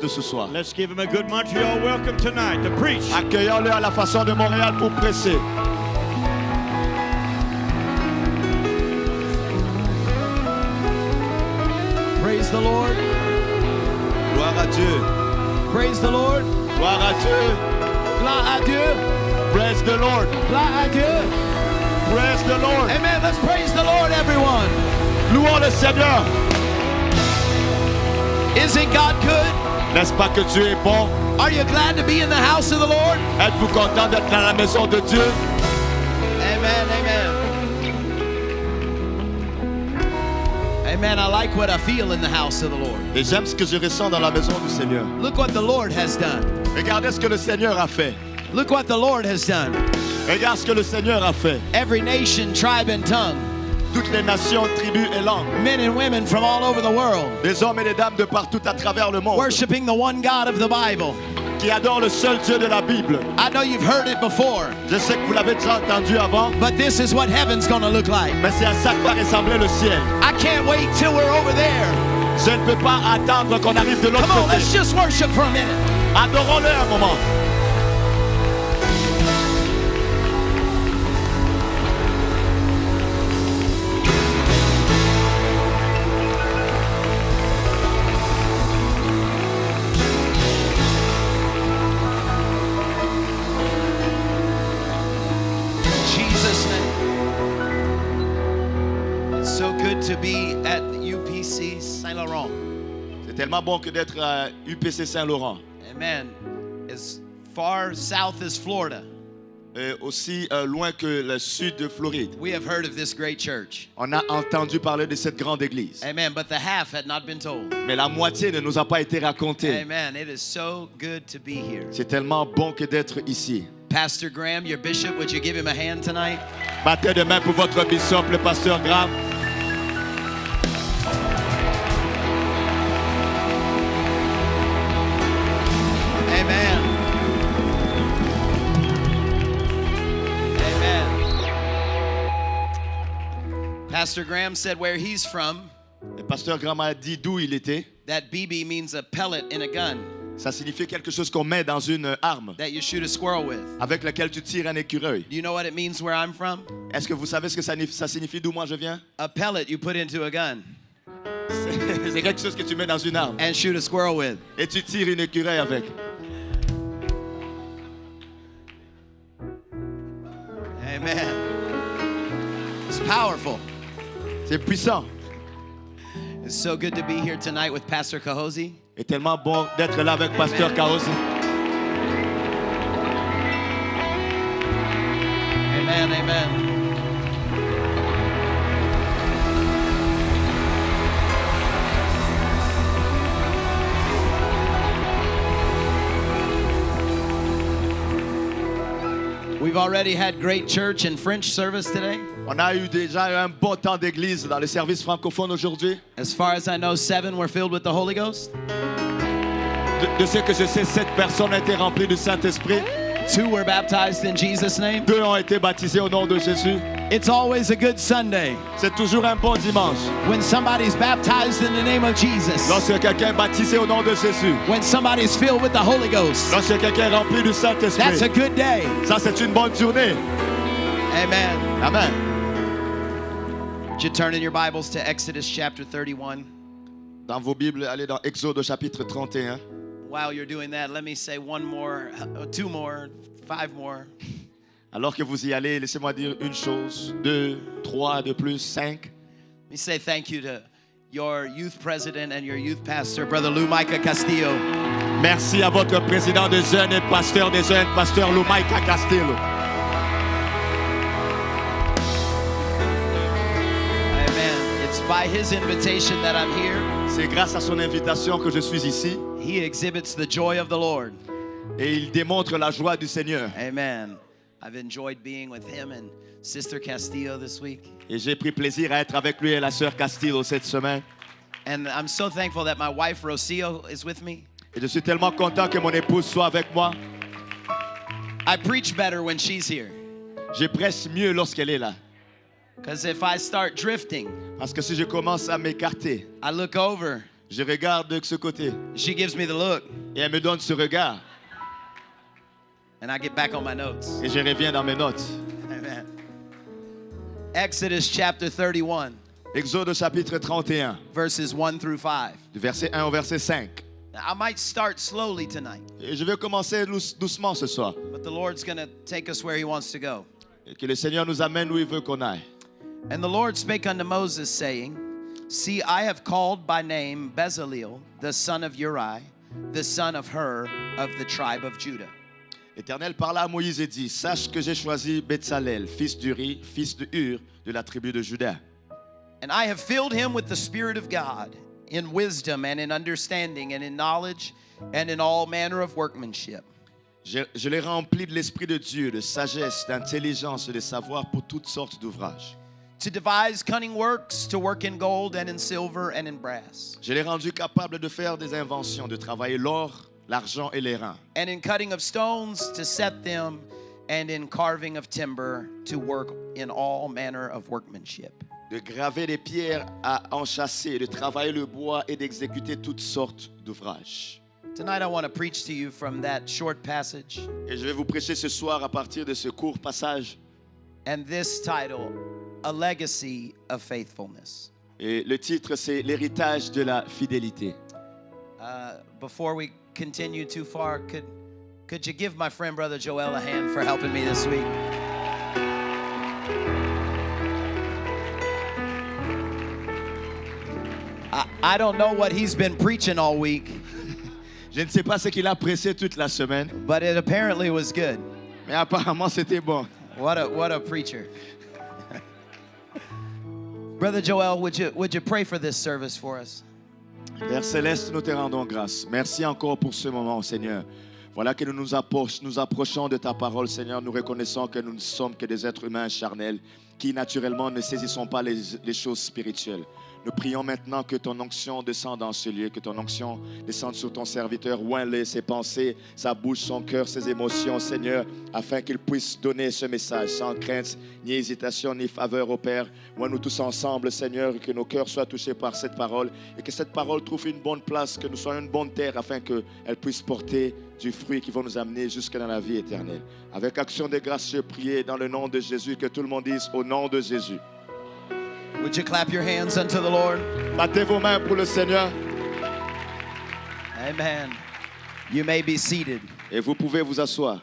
de ce soir. Let's give him a good Montreal welcome tonight to preach. Accueillons-le à la façon de Montréal pour presser. Praise the Lord. Gloire à Dieu. Praise the Lord. Gloire à Dieu. Gloire à Dieu. Praise the Lord. Gloire à Dieu. Praise the Lord. Amen. Let's praise the Lord, everyone. Louons le Seigneur. Isn't God good? N'est-ce pas que Dieu est bon? Are you glad to be in the house of the Lord? Êtes-vous content d'être dans la maison de Dieu? Amen. Amen. Amen. I like what I feel in the house of the Lord. Et j'aime ce que je ressens dans la maison du Seigneur. Look what the Lord has done. Regardez ce que le Seigneur a fait. Look what the Lord has done. Regarde ce que le Seigneur a fait. Every nation, tribe, and tongue. Toutes les nations, tribus et langues. Men and women from all over the world. Des hommes et des dames de partout à travers le monde. Worshiping the one God of the Bible. Qui adorent le seul Dieu de la Bible. I know you've heard it before. Je sais que vous l'avez déjà entendu avant. But this is what heaven's going to look like. Mais c'est à ça que va ressembler le ciel. I can't wait till we're over there. Je ne peux pas attendre qu'on arrive de l'autre Come on, côté. let's just worship for a minute. Adorons-le un moment. To be at UPC Saint-Laurent. C'est tellement bon que d'être à UPC Saint-Laurent. Amen. As far south as Florida. Aussi loin que le sud de Floride. We have heard of this great church. On a entendu parler de cette grande église. Amen. But the half had not been told. Mais la moitié ne nous a pas été racontée. Amen. It is so good to be here. C'est tellement bon que d'être ici. Pastor Graham, your bishop, would you give him a hand tonight? Battez de main pour votre bishop, le pasteur Graham. Amen. Amen. Pastor Graham said where he's from. Le pasteur Graham a dit d'où il était. That BB means a pellet in a gun. Ça signifie quelque chose qu'on met dans une arme. That you shoot a squirrel with. Avec laquelle tu tires un écureuil. Do you know what it means where I'm from? Est-ce que vous savez ce que ça signifie d'où moi je viens? A pellet you put into a gun. C'est quelque chose que tu mets dans une arme. And shoot a squirrel with. Et tu tires une écureuil avec. Amen. It's powerful. C'est puissant. It's so good to be here tonight with Pastor Kahozi. C'est tellement bon d'être là avec Pasteur Kahozi. Amen, amen. We've already had great church and French service today. On a eu déjà un bon temps d'église dans le service francophone aujourd'hui. As far as I know, 7 were filled with the Holy Ghost. De ce que je sais, 7 personnes ont été remplies du Saint-Esprit. 2 were baptized in Jesus' name. 2 ont été baptisés au nom de Jésus. It's always a good Sunday C'est toujours un bon dimanche. when somebody's baptized in the name of Jesus. Lorsque quelqu'un est baptisé au nom de Jésus. When somebody's filled with the Holy Ghost. Lorsque quelqu'un est rempli du That's a Saint-Esprit. good day. Ça, c'est une bonne journée. Amen. Amen. Would you turn in your Bibles to Exodus chapter 31? Dans vos Bibles, allez dans Exode au chapitre 31. While you're doing that, let me say 1 more, 2 more, 5 more. Alors que vous y allez, laissez-moi dire une chose, 2, 3, de plus, 5. Let me say thank you to your youth president and your youth pastor, Brother Lou Micah Castillo. Merci à votre président des jeunes et pasteur des jeunes, pasteur Lumaika Castillo. Amen. It's by his invitation that I'm here. C'est grâce à son invitation que je suis ici. He exhibits the joy of the Lord. Et il démontre la joie du Seigneur. Amen. I've enjoyed being with him and Sister Castillo this week. Et j'ai pris plaisir à être avec lui et la sœur Castillo cette semaine. And I'm so thankful that my wife Rocio is with me. Et je suis tellement content que mon épouse soit avec moi. I preach better when she's here. Je prêche mieux lorsqu'elle est là. Because if I start drifting, Parce que si je commence à m'écarter, I look over Je regarde de ce côté. She gives me the look, Et elle me donne ce regard. and I get back on my notes. Et je reviens dans mes notes. Amen. Exodus chapter 31, Exode chapitre 31, verses 1 through 5. du verset 1 au verset 5. Now, I might start slowly tonight, Et je vais commencer doucement ce soir. but the Lord's going to take us where He wants to go. Et que le Seigneur nous amène où il veut qu'on aille. And the Lord spake unto Moses, saying, See, I have called by name Bezaleel, the son of Uri, the son of Hur, of the tribe of Judah. L'Éternel parla à Moïse et dit, sache que j'ai choisi Betsalel, fils d'Uri, fils de Hur, de la tribu de Juda. And I have filled him with the Spirit of God, in wisdom and in understanding and in knowledge and in all manner of workmanship. Je l'ai rempli de l'Esprit de Dieu, de sagesse, d'intelligence et de savoir pour toutes sortes d'ouvrages. To devise cunning works, to work in gold and in silver and in brass, Je l'ai rendu capable de faire des inventions, de travailler l'or, l'argent et les reins, and in cutting of stones, to set them, and in carving of timber, to work in all manner of workmanship. de graver des pierres à enchâsser, de travailler le bois et d'exécuter toutes sortes d'ouvrages. Tonight I want to preach to you from that short passage, Et je vais vous prêcher ce soir à partir de ce court passage. and this title, A Legacy of Faithfulness. Et le titre, c'est l'héritage de la fidélité. Before we continue too far, could you give my friend Brother Joel a hand for helping me this week? I don't know what he's been preaching all week, Je ne sais pas ce qu'il a pressé toute la semaine, but it apparently was good. mais apparemment c'était bon. What a preacher. Brother Joel, would you pray for this service for us? Père Céleste, nous te rendons grâce. Merci encore pour ce moment, Seigneur. Voilà que nous nous approchons de ta parole, Seigneur. Nous reconnaissons que nous ne sommes que des êtres humains charnels qui, naturellement, ne saisissons pas les choses spirituelles. Nous prions maintenant que ton onction descende dans ce lieu, que ton onction descende sur ton serviteur, oins-le, ses pensées, sa bouche, son cœur, ses émotions, Seigneur, afin qu'il puisse donner ce message sans crainte, ni hésitation, ni faveur au Père. Oins-nous tous ensemble, Seigneur, que nos cœurs soient touchés par cette parole et que cette parole trouve une bonne place, que nous soyons une bonne terre afin qu'elle puisse porter du fruit qui va nous amener jusque dans la vie éternelle. Avec action de grâce, je prie dans le nom de Jésus, que tout le monde dise au nom de Jésus. Would you clap your hands unto the Lord? Battez vos mains pour le Seigneur Amen. You may be seated. et vous pouvez vous asseoir.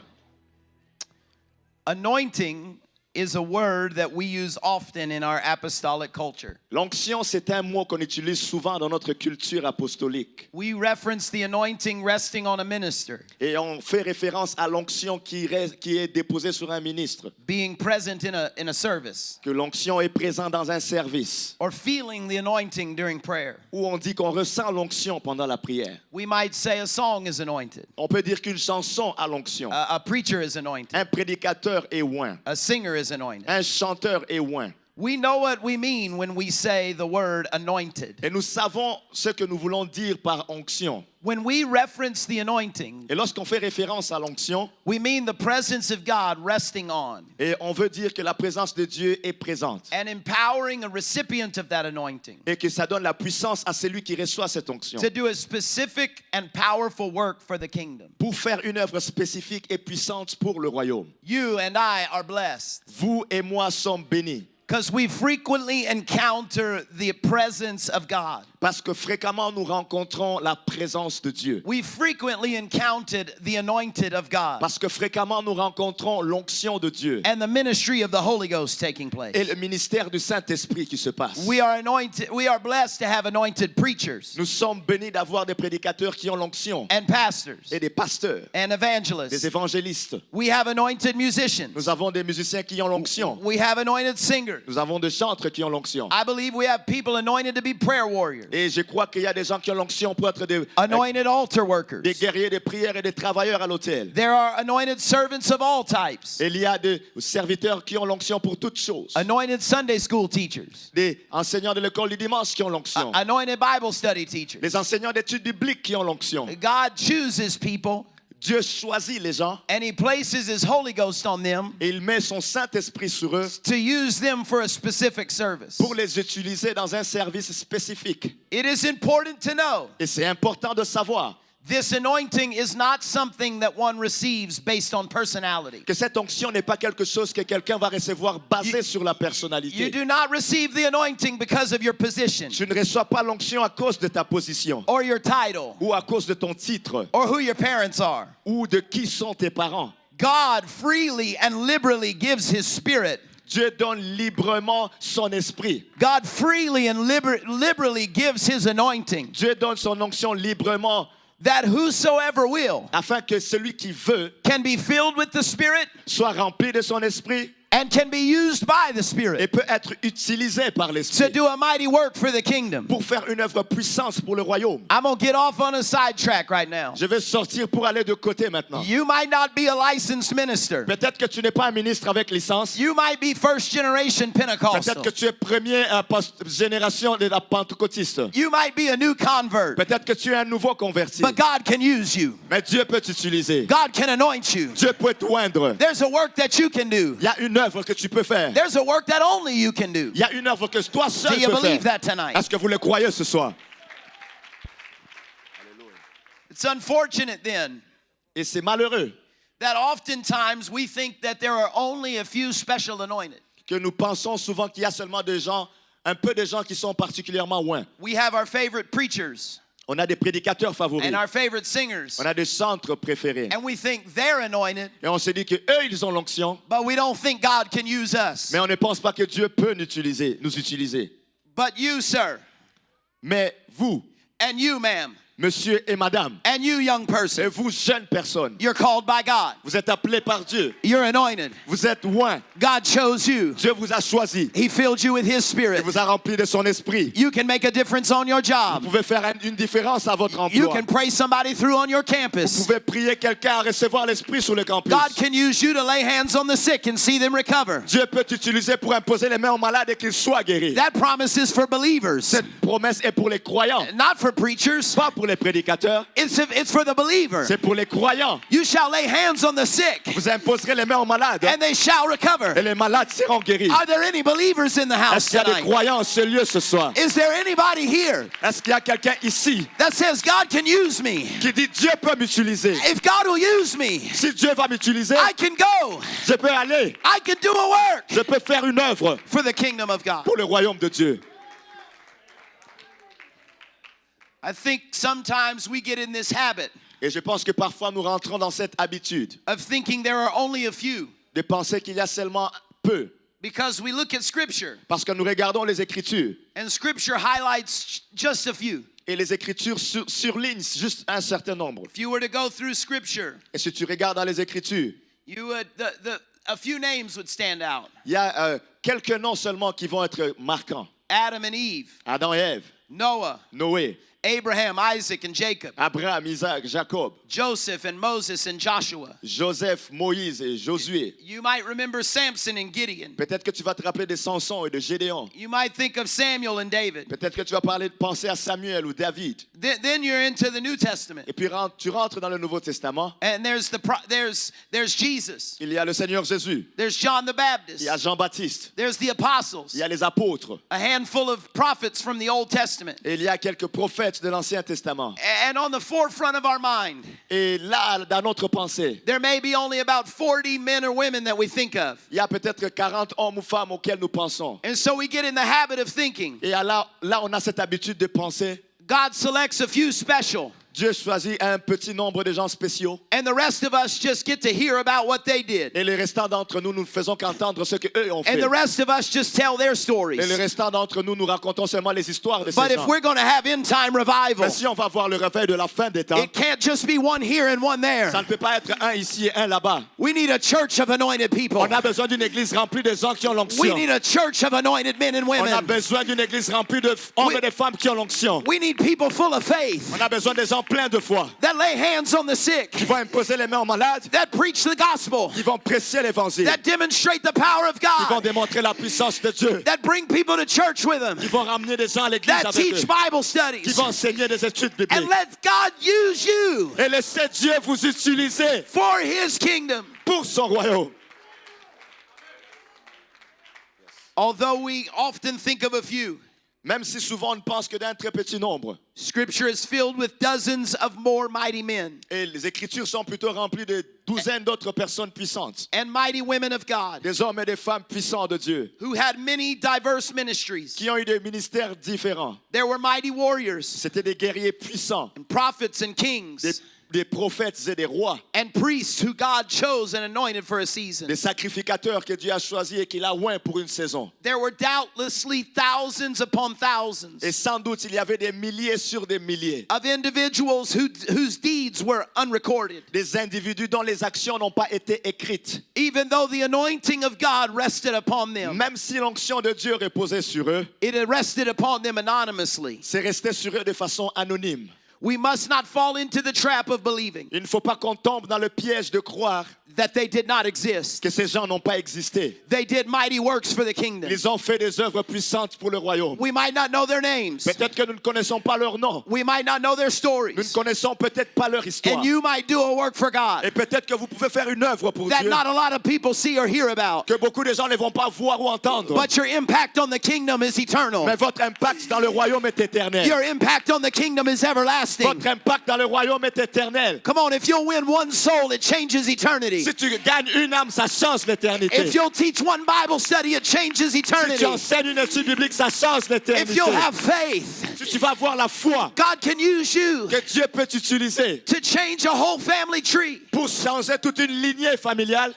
Anointing is a word that we use often in our apostolic culture. L'onction, c'est un mot qu'on utilise souvent dans notre culture apostolique. We reference the anointing resting on a minister, Et on fait référence à l'onction qui est déposée sur un ministre. being present in a service, Que l'onction est présente dans un service. or feeling the anointing during prayer. Où on dit qu'on ressent l'onction pendant la prière. We might say a song is anointed, On peut dire qu'une chanson a l'onction. a preacher is anointed, Un prédicateur est oint. a singer is anointed. Un chanteur est oint. We know what we mean when we say the word anointed. Et nous savons ce que nous voulons dire par onction. When we reference the anointing, Et lorsqu'on fait référence à l'onction, we mean the presence of God resting on et on veut dire que la présence de Dieu est présente. and empowering a recipient of that anointing Et que ça donne la puissance à celui qui reçoit cette onction. to do a specific and powerful work for the kingdom. Pour faire une œuvre spécifique et puissante pour le royaume. You and I are blessed Vous et moi sommes bénis. because we frequently encounter the presence of God. Parce que fréquemment nous rencontrons la présence de Dieu. We frequently encountered the anointed of God Parce que fréquemment nous rencontrons l'onction de Dieu. and the ministry of the Holy Ghost taking place. Et le ministère du Saint-Esprit qui se passe. We are anointed. We are blessed to have anointed preachers Nous sommes bénis d'avoir des prédicateurs qui ont l'onction. and pastors Et des pasteurs, and des evangelists. évangélistes. We have anointed musicians. Nous avons des musiciens qui ont l'onction. We have anointed singers. Nous avons des chantres qui ont l'onction. I believe we have people anointed to be prayer warriors, Et je crois qu'il y a des gens qui ont l'onction pour être des anointed altar workers. guerriers de prière et des travailleurs à l'autel. There are anointed servants of all types, Et il y a des serviteurs qui ont l'onction pour toutes choses. anointed Sunday school teachers, Des enseignants de l'école du dimanche qui ont l'onction. anointed Bible study teachers. Les enseignants d'études bibliques qui ont l'onction. God chooses people Dieu choisit les gens and He places His Holy Ghost on them et il met son Saint-Esprit sur eux to use them for a specific service. pour les utiliser dans un service spécifique. It is important to know Et c'est important de savoir this anointing is not something that one receives based on personality. que cette onction n'est pas quelque chose que quelqu'un va recevoir basé sur la You personnalité. do not receive the anointing because of your position Tu ne reçois pas l'onction à cause de ta position or your title ou à cause de ton titre or who your parents are. ou de qui sont tes parents. God freely and liberally gives His Spirit. Dieu donne librement son esprit. God freely and liberally gives His anointing, Dieu donne son onction librement that whosoever will afin que celui qui veut can be filled with the Spirit soit rempli de son esprit and can be used by the et Spirit peut être utilisé par to l'esprit do a mighty work for the kingdom. pour faire une œuvre puissante pour le royaume. I'm going to get off on a sidetrack right now. Je vais sortir pour aller de côté maintenant. You might not be a licensed minister. Peut-être que tu n'es pas un ministre avec licence. You might be first generation Peut-être Pentecostal. que tu es première génération de la pentecôtiste. You might be a new convert. Peut-être que tu es un nouveau converti. But God can use you. Mais Dieu peut t'utiliser. God can anoint you. Dieu peut t'oindre. There's a work that you can do. Il y a une œuvre que tu peux faire. There's a work that only you can do. Il y a une œuvre que toi seul Do you peux believe faire. that tonight? Est-ce que vous le croyez ce soir? It's unfortunate then Et c'est malheureux that oftentimes we think that there are only a few special anointed. que nous pensons souvent qu'il y a seulement des gens, un peu de gens qui sont particulièrement loin. We have our favorite preachers On a des prédicateurs favoris. and our favorite singers, On a des centres préférés. and we think they're anointed, Et on se dit qu'eux, ils ont l'onction, but we don't think God can use us. mais on ne pense pas que Dieu peut nous utiliser. But you, sir, Mais vous, and you, ma'am, monsieur et madame, and you, young et person, vous, jeunes personnes, you're called by God. vous êtes appelés par Dieu. You're anointed. Vous êtes loin. God chose you. Dieu vous a choisi. He filled you with His Il Spirit. vous a rempli de son esprit. You can make a difference on your Vous job. pouvez faire une différence à votre You emploi. can pray somebody through on your Vous campus. pouvez prier quelqu'un à recevoir l'esprit sur le campus. God can use you to lay hands on the sick and see them recover. Dieu peut t'utiliser pour imposer les mains aux malades et qu'ils soient guéris. That promise is for believers, Cette promesse est pour les croyants, not for preachers. pas pour les prédicateurs. It's for the believer. C'est pour les croyants. You shall lay hands on the sick, Vous imposerez les mains aux malades and they shall et recover. les malades seront guéris. Are there any believers in the house Est-ce qu'il y a des tonight? croyants en ce lieu ce soir? Is there anybody here Est-ce qu'il y a quelqu'un ici that says God can use me? qui dit Dieu peut m'utiliser? If God will use me, Si Dieu va m'utiliser, I can go. je peux aller. I can do a work Je peux faire une œuvre for the kingdom of God. pour le royaume de Dieu. I think sometimes we get in this habit Et je pense que parfois nous rentrons dans cette habitude of thinking there are only a few de penser qu'il y a seulement peu. because we look at Scripture Parce que nous regardons les Écritures and Scripture highlights just a few. et les Écritures surlignent juste un certain nombre. If you were to go through Scripture, Et si tu regardes dans les Écritures, you would a few names would stand out. il y a quelques noms seulement qui vont être marquants. Adam and Eve, Adam et Ève, Noah, Noé, Abraham, Isaac, and Jacob, Abraham, Isaac, Jacob, Joseph and Moses and Joshua. Joseph, Moïse et Josué. You might remember Samson and Gideon. Peut-être que tu vas te rappeler de Samson et de Gédéon. You might think of Samuel and David. Peut-être que tu vas penser à Samuel ou David. Then you're into the New Testament. Et puis tu rentres dans le Nouveau Testament. And there's Jesus. Il y a le Seigneur Jésus. There's John the Il y a Baptist. Jean-Baptiste. There's the apostles. Il y a les apôtres. A handful of prophets from the Old Testament. Et il y a quelques prophètes de l'Ancien Testament. And on the forefront of our mind, Et là, dans notre pensée, there may be only about 40 men or women that we think of. il y a peut-être 40 hommes ou femmes auxquels nous pensons. And so we get in the habit of thinking, Et là, on a cette habitude de penser, God selects a few special, Dieu choisit un petit nombre de gens spéciaux. and the rest of us just get to hear about what they did. Et les restants d'entre nous, nous ne faisons qu'entendre ce qu'eux ont fait. And the rest of us just tell their Et stories. les restants d'entre nous, nous racontons seulement les histoires de ces But if gens. we're going to have end time revival, Mais si on va voir le réveil de la fin des temps, it can't just be one here and one there. ça ne peut pas être un ici et un là-bas. We need a church of anointed people. On a besoin d'une église remplie de gens qui ont We l'onction. need a church of anointed men and On a women. besoin d'une église remplie d'hommes et de femmes qui ont l'onction. We need people full of faith. On a besoin des gens pleins de foi, that lay hands on the sick, qui vont imposer les mains aux malades, that preach the gospel, qui vont prêcher l'évangile, that demonstrate the power of qui vont God, démontrer la puissance de Dieu, that bring people to church with them, qui vont ramener des gens à l'église that avec eux, teach Bible qui studies, vont enseigner des études and bibliques. let God use you Et laissez Dieu vous utiliser for His kingdom. pour son royaume. Although we often think of a few, Même si souvent on ne pense que d'un très petit nombre. Scripture is filled with dozens of more mighty men Et les Écritures sont plutôt remplies de douzaines d'autres personnes puissantes. and mighty women of God Des hommes et des femmes puissants de Dieu. who had many diverse ministries. Qui ont eu des ministères différents. There were mighty warriors C'était des guerriers puissants. and prophets and kings Des prophètes et des rois. and priests who God chose and anointed for a season. Des sacrificateurs que Dieu a choisis et qu'il a oints pour une saison. There were doubtlessly thousands upon thousands Et sans doute, il y avait des milliers sur des milliers. of individuals whose deeds were unrecorded. Des individus dont les actions n'ont pas été écrites. Even though the anointing of God rested upon them, Même si l'onction de Dieu reposait sur eux, it had rested upon them anonymously. c'est resté sur eux de façon anonyme. We must not fall into the trap of believing Il ne faut pas qu'on tombe dans le piège de croire that they did not exist. que ces gens n'ont pas existé. They did mighty works for the kingdom. Ils ont fait des œuvres puissantes pour le royaume. We might not know their names. Peut-être que nous ne connaissons pas leur nom. We might not know their Nous ne stories. connaissons peut-être pas leur histoire. And you might do a work for God Et peut-être que vous pouvez faire une œuvre pour that Dieu not a lot of people see or hear about. que beaucoup de gens ne vont pas voir ou entendre. But your impact on the kingdom is eternal. Mais votre impact dans le royaume est éternel. Your impact on the kingdom is everlasting. Votre impact dans le royaume est éternel. Come on, if you'll win one soul, it changes eternity. Si tu gagnes une âme, ça change l'éternité. If you'll teach one Bible study, it changes Si eternity. tu enseignes une étude biblique, ça change If l'éternité. you'll have faith, Si tu vas avoir la foi God can use you que Dieu peut utiliser to change a whole family tree. pour changer toute une lignée familiale,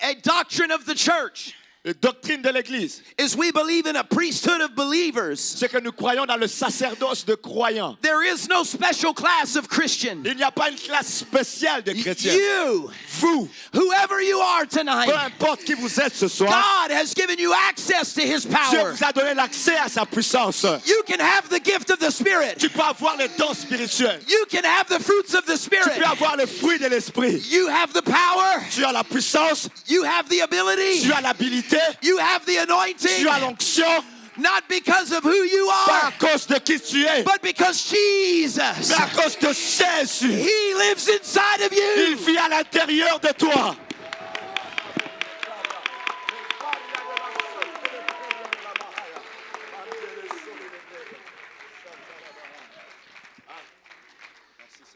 A doctrine of the church la doctrine de l'Église, is we believe in a priesthood of believers. c'est que nous croyons dans le sacerdoce de croyants. There is no special class of Christian. Il n'y a pas une classe spéciale de chrétiens. You, Vous, whoever you are peu tonight, importe qui vous êtes ce soir, God has given you access to His Dieu power. vous a donné l'accès à sa puissance. You can have the gift of the Spirit. Tu peux avoir les dons spirituels. You can have the fruits of the Tu Spirit. peux avoir le fruit de l'esprit. You have the power. Tu as la puissance, You have the ability. tu as l'habilité, You have the anointing. tu as l'onction, Not because of who you pas à are, cause de qui tu es, but because Jesus, mais à cause de Jésus. He lives inside of Il you. vit à l'intérieur de toi.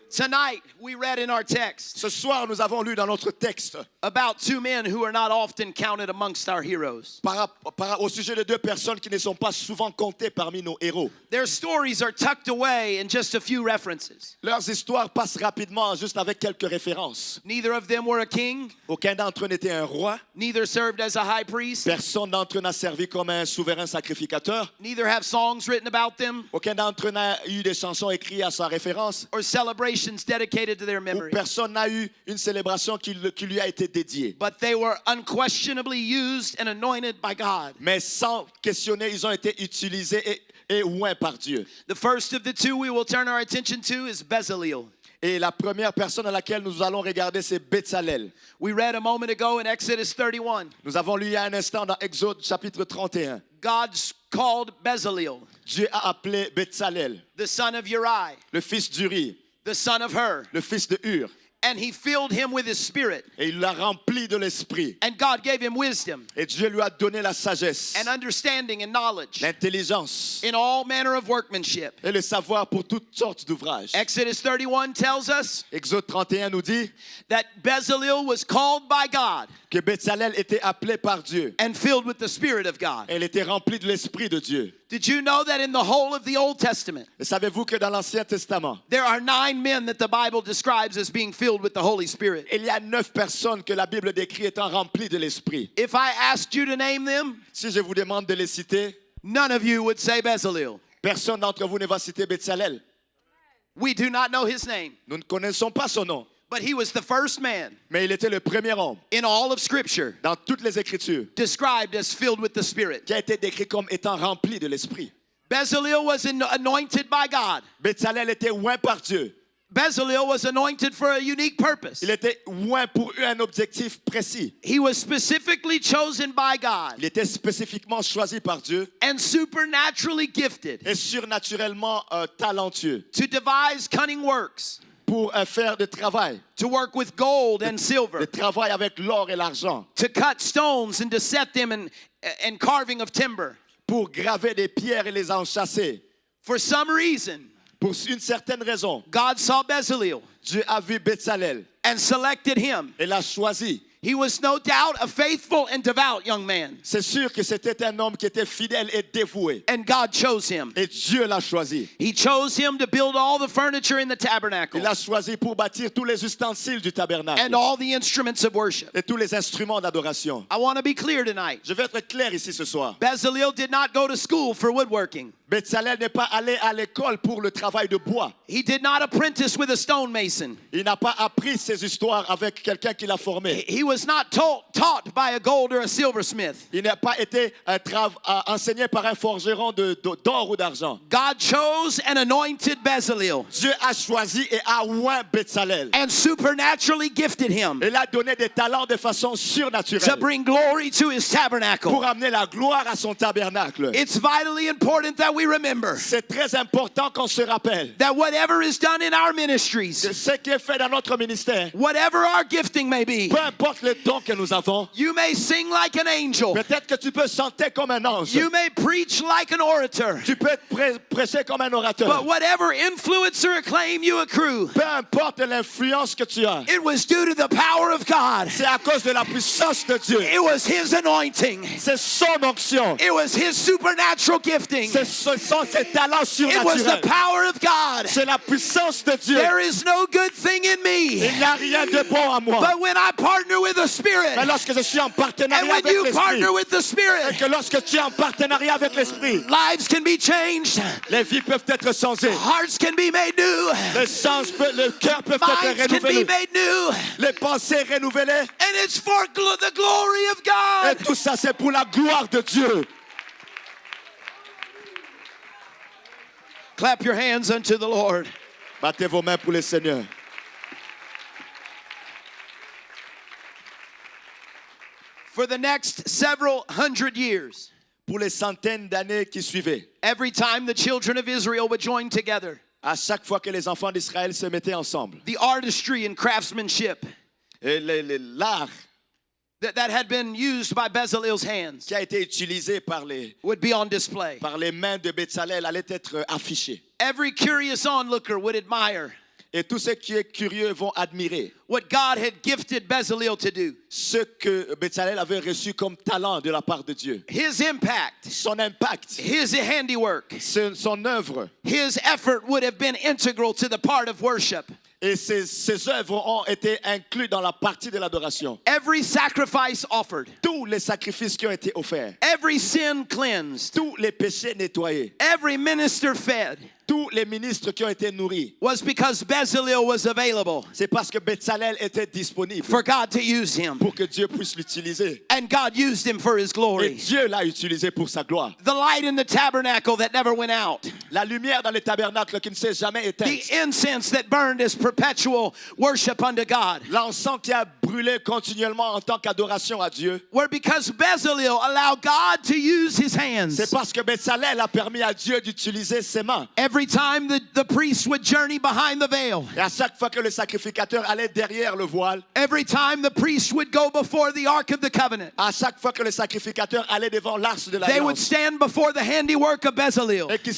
Tonight, we read in our text Ce soir, nous avons lu dans notre texte about two men who are not often counted amongst our heroes. au sujet de deux personnes qui ne sont pas souvent comptées parmi nos héros. Their stories are tucked away in just a few references. Leurs histoires passent rapidement juste avec quelques références. Neither of them were a king, Aucun d'entre eux n'était un roi. neither served as a high priest, Personne d'entre eux n'a servi comme un souverain sacrificateur. neither have songs written about them Aucun d'entre eux n'a eu des chansons écrites à sa référence. or celebrations dedicated to their Ou memory. personne n'a eu une célébration qui lui a été dédiée. But they were unquestionably used and anointed by God. Mais sans questionner, ils ont été utilisés et oints par Dieu. The first of the two we will turn our attention to is Bezaleel. Et la première personne à laquelle nous allons regarder, c'est Bétzalel. We read a moment ago in Exodus 31. Nous avons lu il y a un instant dans Exode chapitre 31. God called Bezaleel, Dieu a appelé Bétzalel, the son of Uri, le fils d'Uri, the son of Hur, le fils de Hur. and he filled him with his spirit. Et il l'a rempli de l'esprit. And God gave him wisdom Et Dieu lui a donné la sagesse, and understanding and knowledge l'intelligence in all manner of workmanship. et le savoir pour toutes sortes d'ouvrages. Exodus 31 tells us Exode 31 nous dit that Bezaleel was called by God que Bétzalel était appelé par Dieu. and filled with the Spirit of God. Elle était remplie de l'esprit de Dieu. Did you know that in the whole of the Old Testament, Et savez-vous que dans l'Ancien Testament, there are 9 men that the Bible describes as being filled with the Holy Spirit? il y a 9 personnes que la Bible décrit étant remplies de l'esprit. If I asked you to name them, Si je vous demande de les citer, none of you would say Bezaleel. personne d'entre vous ne va citer Bétzalel. We do not know his name, Nous ne connaissons pas son nom, but he was the first man mais il était le premier homme in all of Scripture dans toutes les Écritures described as filled with the Spirit. qui a été décrit comme étant rempli de l'esprit. Bezalel was anointed by God. Bétzalel était oint par Dieu. Bezalel was anointed for a unique purpose. Il était oint pour un objectif précis. He was specifically chosen by God Il était spécifiquement choisi par Dieu and supernaturally gifted et surnaturellement talentueux to devise cunning works, pour faire de travail. to work with gold and silver, Le travail avec l'or et l'argent. to cut stones and to set them in carving of timber. Pour graver des pierres et les enchasser. For some reason, Pour une certaine raison, God saw Bezalel Dieu a vu Bétzalel and selected him. et l'a choisi. He was no doubt a faithful and devout young man, C'est sûr que c'était un homme qui était fidèle et dévoué. and God chose him. Et Dieu l'a choisi. He chose him to build all the furniture in the tabernacle Il l'a choisi pour bâtir tous les ustensiles du tabernacle and all the instruments of worship. et tous les instruments d'adoration. I want to be clear tonight. Je vais être clair ici ce soir. Bezalel did not go to school for woodworking. Bétzalel n'est pas allé à l'école pour le travail de bois. He did not apprentice with a stonemason. Il n'a pas appris ces histoires avec quelqu'un qui l'a formé. He was not taught by a gold or a silversmith. Il n'a pas été enseigné par un forgeron d'or ou d'argent. God chose and anointed Bezalel Dieu a choisi et a oint Bétzalel. and supernaturally gifted him Il a donné des talents de façon to surnaturelle bring glory to his pour tabernacle. amener la gloire à son tabernacle. It's vitally important that we remember C'est très important qu'on se rappelle that whatever is done in our ministries, de ce qui est fait dans notre ministère. whatever our gifting may be, Peu importe le don que nous avons, you may sing like an angel, peut-être que tu peux chanter comme un ange. you may preach like an orator, Tu peux prêcher comme un orateur. but whatever influence or acclaim you accrue, Peu importe l'influence que tu as, it was due to the power of God. c'est à cause de la puissance de Dieu. It was His anointing. C'est son onction. It was His supernatural gifting. Ce sont ses talents It was the surnaturels. power of God. C'est la puissance de Dieu. There is no good thing in me, Il n'y a rien de bon à moi. but when I partner with the Mais Spirit, lorsque je suis en and partenariat when avec you l'Esprit, partner with the et Spirit, que lorsque tu es en partenariat avec l'Esprit, lives can be changed, les vies peuvent être changées. hearts can be made new, Le cœur peut être minds can be renouvelé. made new, Les pensées renouvelées. and it's for the glory of Et God. tout ça, c'est pour la gloire de Dieu. Clap your hands unto the Lord. Battez vos mains pour le Seigneur. For the next several hundred years, Pour les centaines d'années qui suivaient, every time the children of Israel would join together, à chaque fois que les enfants d'Israël se mettaient ensemble, the artistry and craftsmanship et l'art that had been used by Bezalel's hands qui a été utilisé par would be on display. les mains de Bétzalel allait être affiché. Every curious onlooker would admire Et tous ceux qui sont curieux vont admirer what God had gifted Bezalel to do. ce que Bétzalel avait reçu comme talent de la part de Dieu. His impact, Son impact, his handiwork, son œuvre his effort would have been integral to the part of worship. et ses œuvres ont été inclus dans la partie de l'adoration. Every sacrifice offered, Tous les sacrifices qui ont été offerts, every sin cleansed, tous les péchés nettoyés, every minister fed tous les ministres qui ont été nourris, was because Bezalel was available c'est parce que Bétzalel était disponible for God to use him. pour que Dieu puisse l'utiliser. And God used him for his Et glory. Dieu l'a utilisé pour sa gloire. The light in the tabernacle that never went out. La lumière dans le tabernacle qui ne s'est jamais The éteinte. incense that burned as perpetual worship unto God. L'encens qui a brûlé continuellement en tant qu'adoration à Dieu. Were because Bezalel allowed God to use his C'est hands. parce que Bétzalel a permis à Dieu d'utiliser ses mains. Every time the priest would journey behind the veil, Et à chaque fois que le sacrificateur allait derrière le voile, every time the priest would go before the Ark of the Covenant, à chaque fois que le sacrificateur allait devant l'arche de they would l'alliance, stand before the handiwork of Bezalel. et qu'il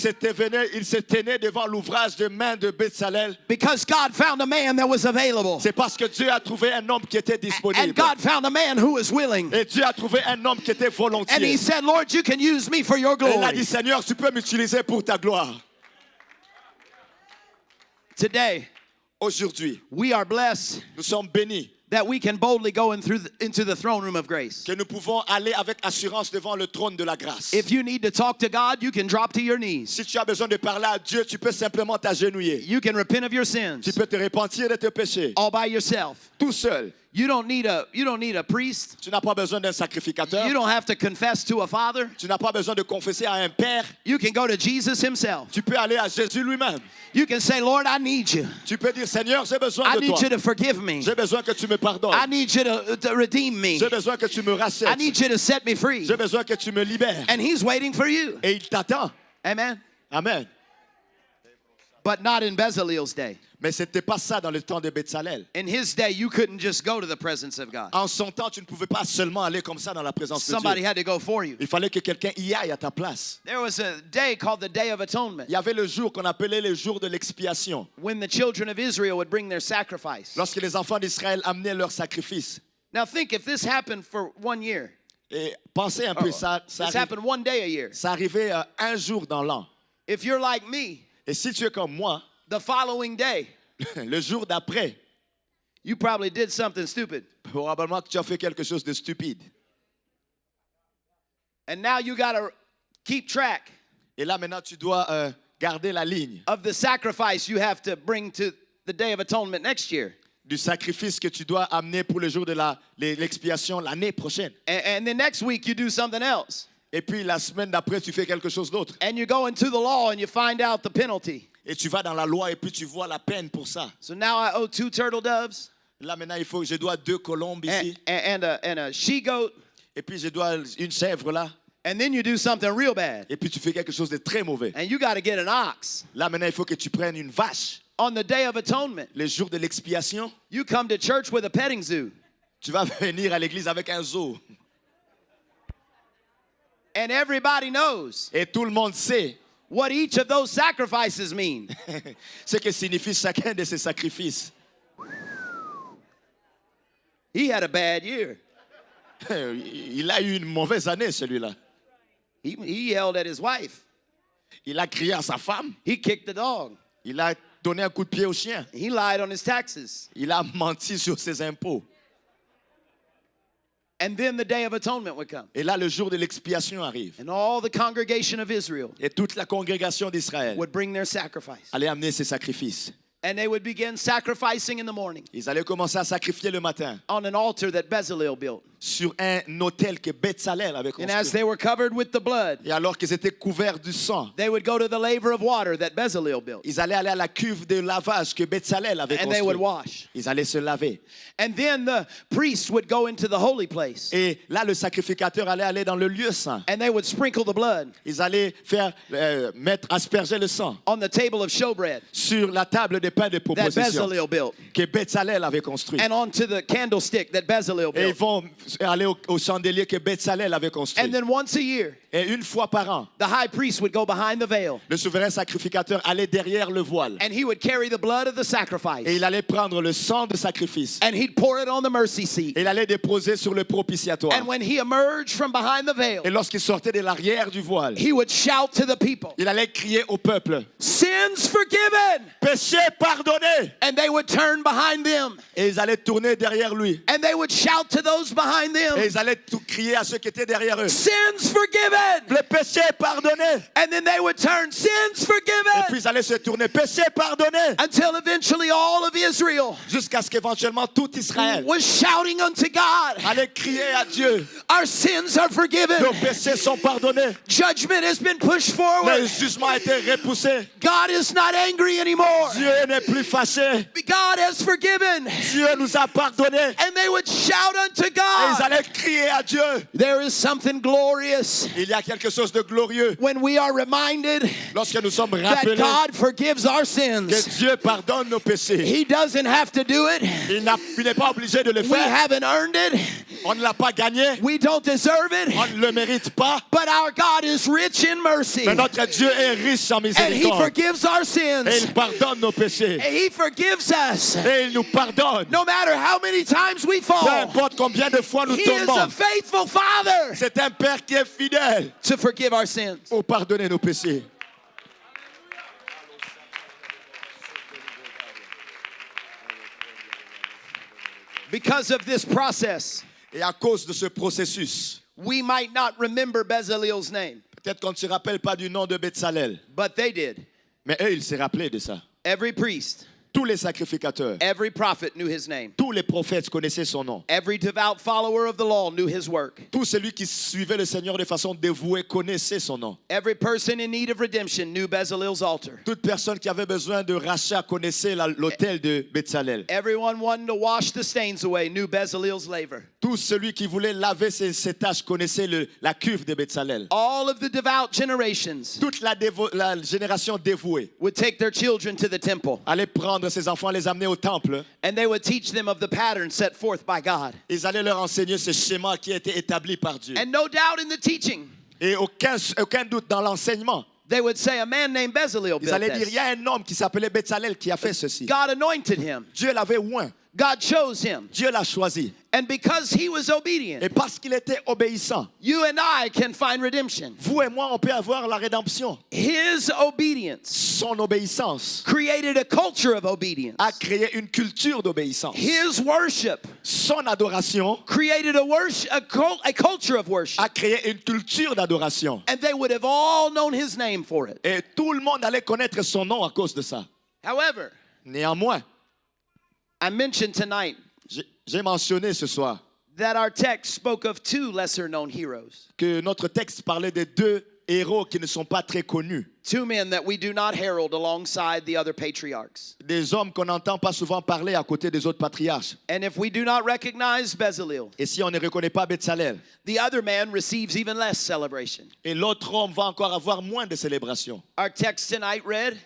il se tenait devant l'ouvrage de main de Bétzalel, Because God found a man that was available. c'est parce que Dieu a trouvé un homme qui était And disponible. God found a man who was willing. Et Dieu a trouvé un homme qui était And he volontiers. said, Lord, you can use me for your Et il a dit, glory. Seigneur, tu peux m'utiliser pour ta gloire. Today, Aujourd'hui, we are blessed nous sommes bénis that we can boldly go into the throne room of grace. que nous pouvons aller avec assurance devant le trône de la grâce. If you need to talk to God, you can drop to your knees. Si tu as besoin de parler à Dieu, tu peux simplement t'agenouiller. You can repent of your Tu sins peux te repentir de tes péchés. all by yourself. Tout seul. You don't need a priest. Tu n'as pas besoin d'un sacrificateur. You don't have to confess to a father. Tu n'as pas besoin de confesser à un père. You can go to Jesus himself. Tu peux aller à Jésus lui-même. You can say, Lord, I need you. Tu peux dire, Seigneur, j'ai besoin I de need toi. you to forgive me. J'ai besoin que tu me pardonnes. I need you to redeem me. J'ai besoin que tu me I rachètes. need you to set me free. J'ai besoin que tu me libères. And he's waiting for you. Et il t'attend. Amen. Amen. But not in Bezalel's day. Mais ce n'était pas ça dans le temps de Bezalel. In his day, you couldn't just go to the presence of God. En son temps, tu ne pouvais pas seulement aller comme ça dans la présence de Somebody Dieu. had to go for you. Il fallait que quelqu'un y aille à ta place. There was a day called the Day of Atonement Il y avait le jour qu'on appelait le jour de l'expiation. when the children of Israel would bring their sacrifice. Lorsque les enfants d'Israël amenaient leur sacrifice. Now think if this happened for 1 year. Et pensez un peu, ça This happened 1 day a year. ça arrivait un jour dans l'an. If you're like me, Et si tu es comme moi, the following day, le jour d'après, you probably did something stupid. probablement que tu as fait quelque chose de stupide. And now you got to keep track Et là, maintenant, tu dois garder la ligne of the sacrifice you have to bring to the Day of Atonement next year. du sacrifice que tu dois amener pour le jour de l'expiation l'année prochaine. And the next week you do something else. Et puis la semaine d'après, tu fais quelque chose d'autre. And you go into the law and you find out the penalty. Et tu vas dans la loi et puis tu vois la peine pour ça. So now I owe 2 turtle doves Là, maintenant, je dois 2 colombes ici. and a she-goat. Et puis je dois une chèvre là. And then you do something real bad. Et puis tu fais quelque chose de très mauvais. And you got to get an ox. Là, maintenant, il faut que tu prennes une vache. On the Day of Atonement, Le jour de l'expiation, you come to church with a petting zoo. tu vas venir à l'église avec un zoo. And everybody knows Et tout le monde sait what each of those sacrifices mean. ce que signifie chacun de ces sacrifices. He had a bad year. Il a eu une mauvaise année, celui-là. He yelled at his wife. Il a crié à sa femme. He kicked the dog. Il a donné un coup de pied au chien. He lied on his taxes. Il a menti sur ses impôts. And then the Day of Atonement would come. Et là, le jour de l'expiation arrive. And all the congregation of Israel Et toute la congrégation d'Israël would bring their sacrifice. allait amener ses sacrifices. And they would begin sacrificing in the morning Ils allaient commencer à sacrifier le matin on an altar that Bezalel built. sur un autel que Bezalel avait And as construit. they were covered with the blood, Et alors qu'ils étaient couverts du sang, they would go to the laver of water that Bezalel built. ils allaient aller à la cuve de lavage que Bezalel avait And they would construite. wash. Ils allaient se laver. And then the priest would go into the holy place. Et là, le sacrificateur allait aller dans le lieu saint. And they would sprinkle the blood Ils allaient faire asperger le sang on the table of showbread sur la table des pains de that proposition Bezalel built. que Bezalel avait construit. And onto the candlestick that Bezalel Et ils built. vont aller au chandelier que Bezalel avait construit. And then once a year, Et une fois par an, the high priest would go behind the veil. le souverain sacrificateur allait derrière le voile. And he would carry the blood of the Et sacrifice. il allait prendre le sang de sacrifice. And he'd pour it on the mercy seat. Et il allait déposer sur le propitiatoire. And when he emerged from behind the veil, Et lorsqu'il sortait de l'arrière du voile, he would shout to the people, il allait crier au peuple, "Sins forgiven!" péché pardonné. And they would turn behind them. Et ils allaient tourner derrière lui. And they would shout to those behind Et them, ils allaient tout crier à ceux qui étaient derrière eux, "Sins forgiven!" le péché pardonné. And then they would turn, "Sins Et forgiven!" puis ils allaient se tourner, péché pardonné. Until eventually all of Israel Jusqu'à ce qu'éventuellement tout Israël was shouting unto God, allait crier à Dieu, "Our sins are forgiven. nos péchés sont pardonnés. Judgment has been pushed forward. Le jugement a été repoussé. God is not angry anymore. Dieu n'est plus fâché. God has forgiven." Dieu nous a pardonnés. And they would shout unto Et ils God. allaient crier à Dieu. There is something glorious Il y a quelque chose de glorieux when we are reminded lorsque nous sommes that rappelés God forgives our que sins. Dieu pardonne nos péchés. He doesn't have to do it. Il n'est pas obligé de le We faire. haven't earned it. On ne l'a pas gagné. We don't deserve it. On ne le mérite pas. But our God is rich in mercy. Mais notre Dieu est riche en And He miséricorde. forgives our Et sins. il pardonne nos péchés. He forgives us. Et il nous pardonne. No matter how many times we Peu fall. importe combien de fois nous He is a tombons. faithful Father C'est un Père qui est fidèle to forgive our sins. pour pardonner nos péchés. Because of this process, Et à cause de ce processus, we might not remember Bezalel's name, peut-être qu'on ne se rappelle pas du nom de Bezalel, but they did. mais eux, ils se rappelaient de ça. Every priest Tous les sacrificateurs, Every prophet knew his name. tous les prophètes connaissaient son nom. Every devout follower of the law knew his work. Tout celui qui suivait le Seigneur de façon dévouée connaissait son nom. Every person in need of redemption knew Bezalel's altar. Toute personne qui avait besoin de rachat connaissait l'autel de Bétzalel. Everyone wanting to wash the stains away knew Bezalel's laver. Tout celui qui voulait laver ses tâches connaissait la cuve de Bétzalel. All of the devout generations Toute la génération dévouée would take their children to the temple, allait prendre ses enfants, les amener au temple. and they would teach them of the pattern set forth by God. Ils allaient leur enseigner ce schéma qui a été établi par Dieu. And no doubt in the teaching, Et aucun doute dans l'enseignement. they would say, a man named Bezalel Ils built allaient dire, il this. y a un homme qui s'appelait Bétzalel qui a fait ceci. God anointed him. Dieu l'avait oint. God chose him. Dieu l'a choisi. And because he was obedient, Et parce qu'il était obéissant, you and I can find redemption. vous et moi, on peut avoir la rédemption. His obedience Son obéissance created a culture of obedience. a créé une culture d'obéissance. His worship Son adoration created a culture of worship. a créé une culture d'adoration. And they would have all known his name for it. Et tout le monde allait connaître son nom à cause de ça. However, Néanmoins, I mentioned tonight j'ai mentionné ce soir that our text spoke of two lesser known heroes. que notre texte parlait de deux héros qui ne sont pas très connus. Two men that we do not herald alongside the other patriarchs. Des hommes qu'on n'entend pas souvent parler à côté des autres patriarches. And if we do not recognize Bezalel, Et si on ne reconnaît pas Bétzalel, the other man receives even less celebration. et l'autre homme va encore avoir moins de célébration. Our text tonight read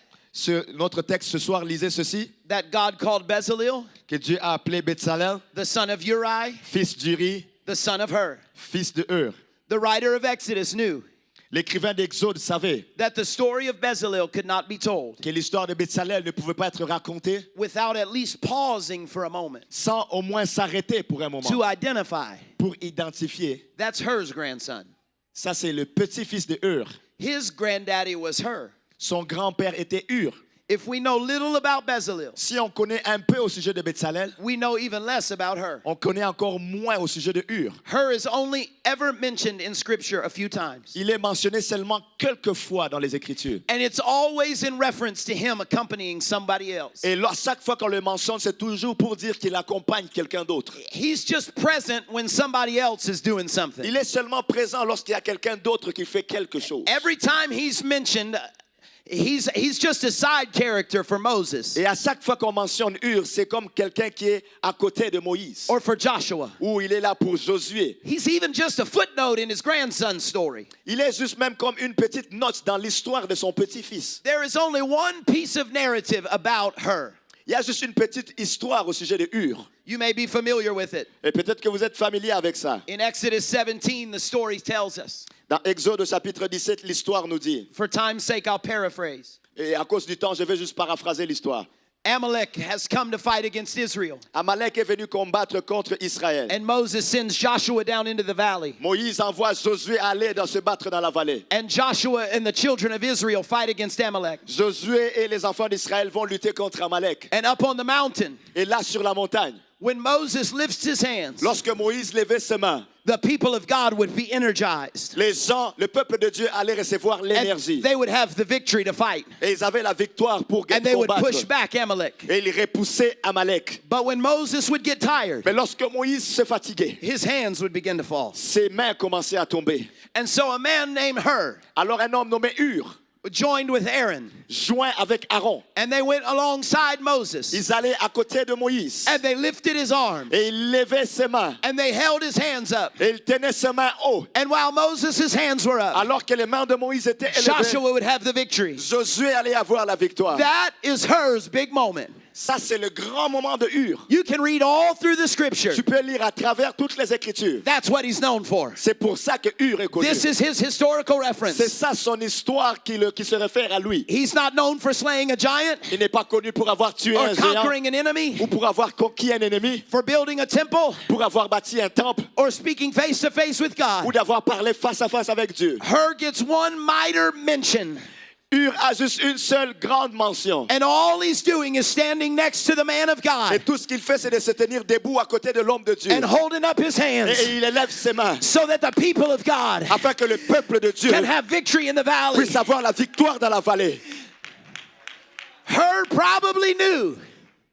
Notre texte ce soir lisait ceci, that God called Bezalel que Dieu a appelé Bétzalel, the son of Uri, fils d'Uri, the son of Hur. fils de Hur. The writer of Exodus knew L'écrivain d'Exode savait that the story of Bezalel could not be told que l'histoire de Bétzalel ne pouvait pas être racontée without at least pausing for a moment sans au moins s'arrêter pour un moment, to identify pour identifier. that's Hur's grandson. Ça, c'est le petit-fils de Hur. His granddaddy was Hur. Son grand-père était Hur. If we know little about Bezalel, Si on connaît un peu au sujet de Bétzalel, we know even less about Hur. on connaît encore moins au sujet de Hur. Hur is only ever mentioned in Scripture a few times. Il est mentionné seulement quelques fois dans les Écritures. And it's always in reference to him accompanying somebody else. Et là, chaque fois qu'on le mentionne, c'est toujours pour dire qu'il accompagne quelqu'un d'autre. He's just present when somebody else is doing something. Il est seulement présent lorsqu'il y a quelqu'un d'autre qui fait quelque chose. Every time he's mentioned, he's just a side character for Moses Et à chaque fois qu'on mentionne Hur, c'est comme quelqu'un qui est à côté de Moïse. or for Joshua. Ou il est là pour Josué. He's even just a footnote in his grandson's story. Il est juste même comme une petite note dans l'histoire de son petit-fils. There is only one piece of narrative about her. Il y a juste une petite histoire au sujet de Hur. You may be familiar with it. Et peut-être que vous êtes familier avec ça. In Exodus 17, the story tells us. Dans Exode chapitre 17, l'histoire nous dit. For time's sake, I'll paraphrase. Et à cause du temps, je vais juste paraphraser l'histoire. Amalek has come to fight against Israel. Amalek est venu combattre contre Israël. And Moses sends Joshua down into the valley. Moïse envoie Josué aller se battre dans la vallée. And Joshua and the children of Israel fight against Amalek. Josué et les enfants d'Israël vont lutter contre Amalek. And up on the mountain, Et là, sur la montagne, when Moses lifts his hands, lorsque Moïse levait ses mains, the people of God would be energized. les gens, le peuple de Dieu allait recevoir And l'énergie. they would have the victory to fight. Et ils avaient la victoire pour And they would push combattre. back Amalek. Et ils repoussaient Amalek. But when Moses would get tired, Mais lorsque Moïse se fatiguait, his hands would begin to fall. ses mains commençaient à tomber. And so a man named Hur Alors un homme nommé Hur, joined with Aaron. joint avec Aaron, And they went alongside Moses. ils allaient à côté de Moïse. And they lifted his arm. Et il levait ses mains. And they held his hands up. Et il tenait ses mains haut. And while Moses' hands were up, Alors que les mains de Moïse étaient élevées, Joshua would have the victory. Josué allait avoir la victoire. That is Hur's big moment. Ça, c'est le grand moment de Hur. You can read all through the scripture. Tu peux lire à travers toutes les Écritures. That's what he's known for. C'est pour ça que Hur est connu. This is his historical C'est reference. ça son histoire qui se réfère à lui. He's not known for slaying a giant Il n'est pas connu pour avoir tué or un géant conquering an enemy, ou pour avoir conquis un ennemi, for building a temple, pour avoir bâti un temple or speaking face to face with ou God. d'avoir parlé face à face avec Dieu. Hur gets one minor mention, Hur a juste une seule grande mention. and all he's doing is standing next to the man of Et God tout ce qu'il fait, c'est de se tenir debout à côté de l'homme de Dieu. and holding up his hands Et il élève ses mains so that the people of God afin que le peuple de Dieu can have victory in the valley. puisse avoir la victoire dans la vallée. Hur probably knew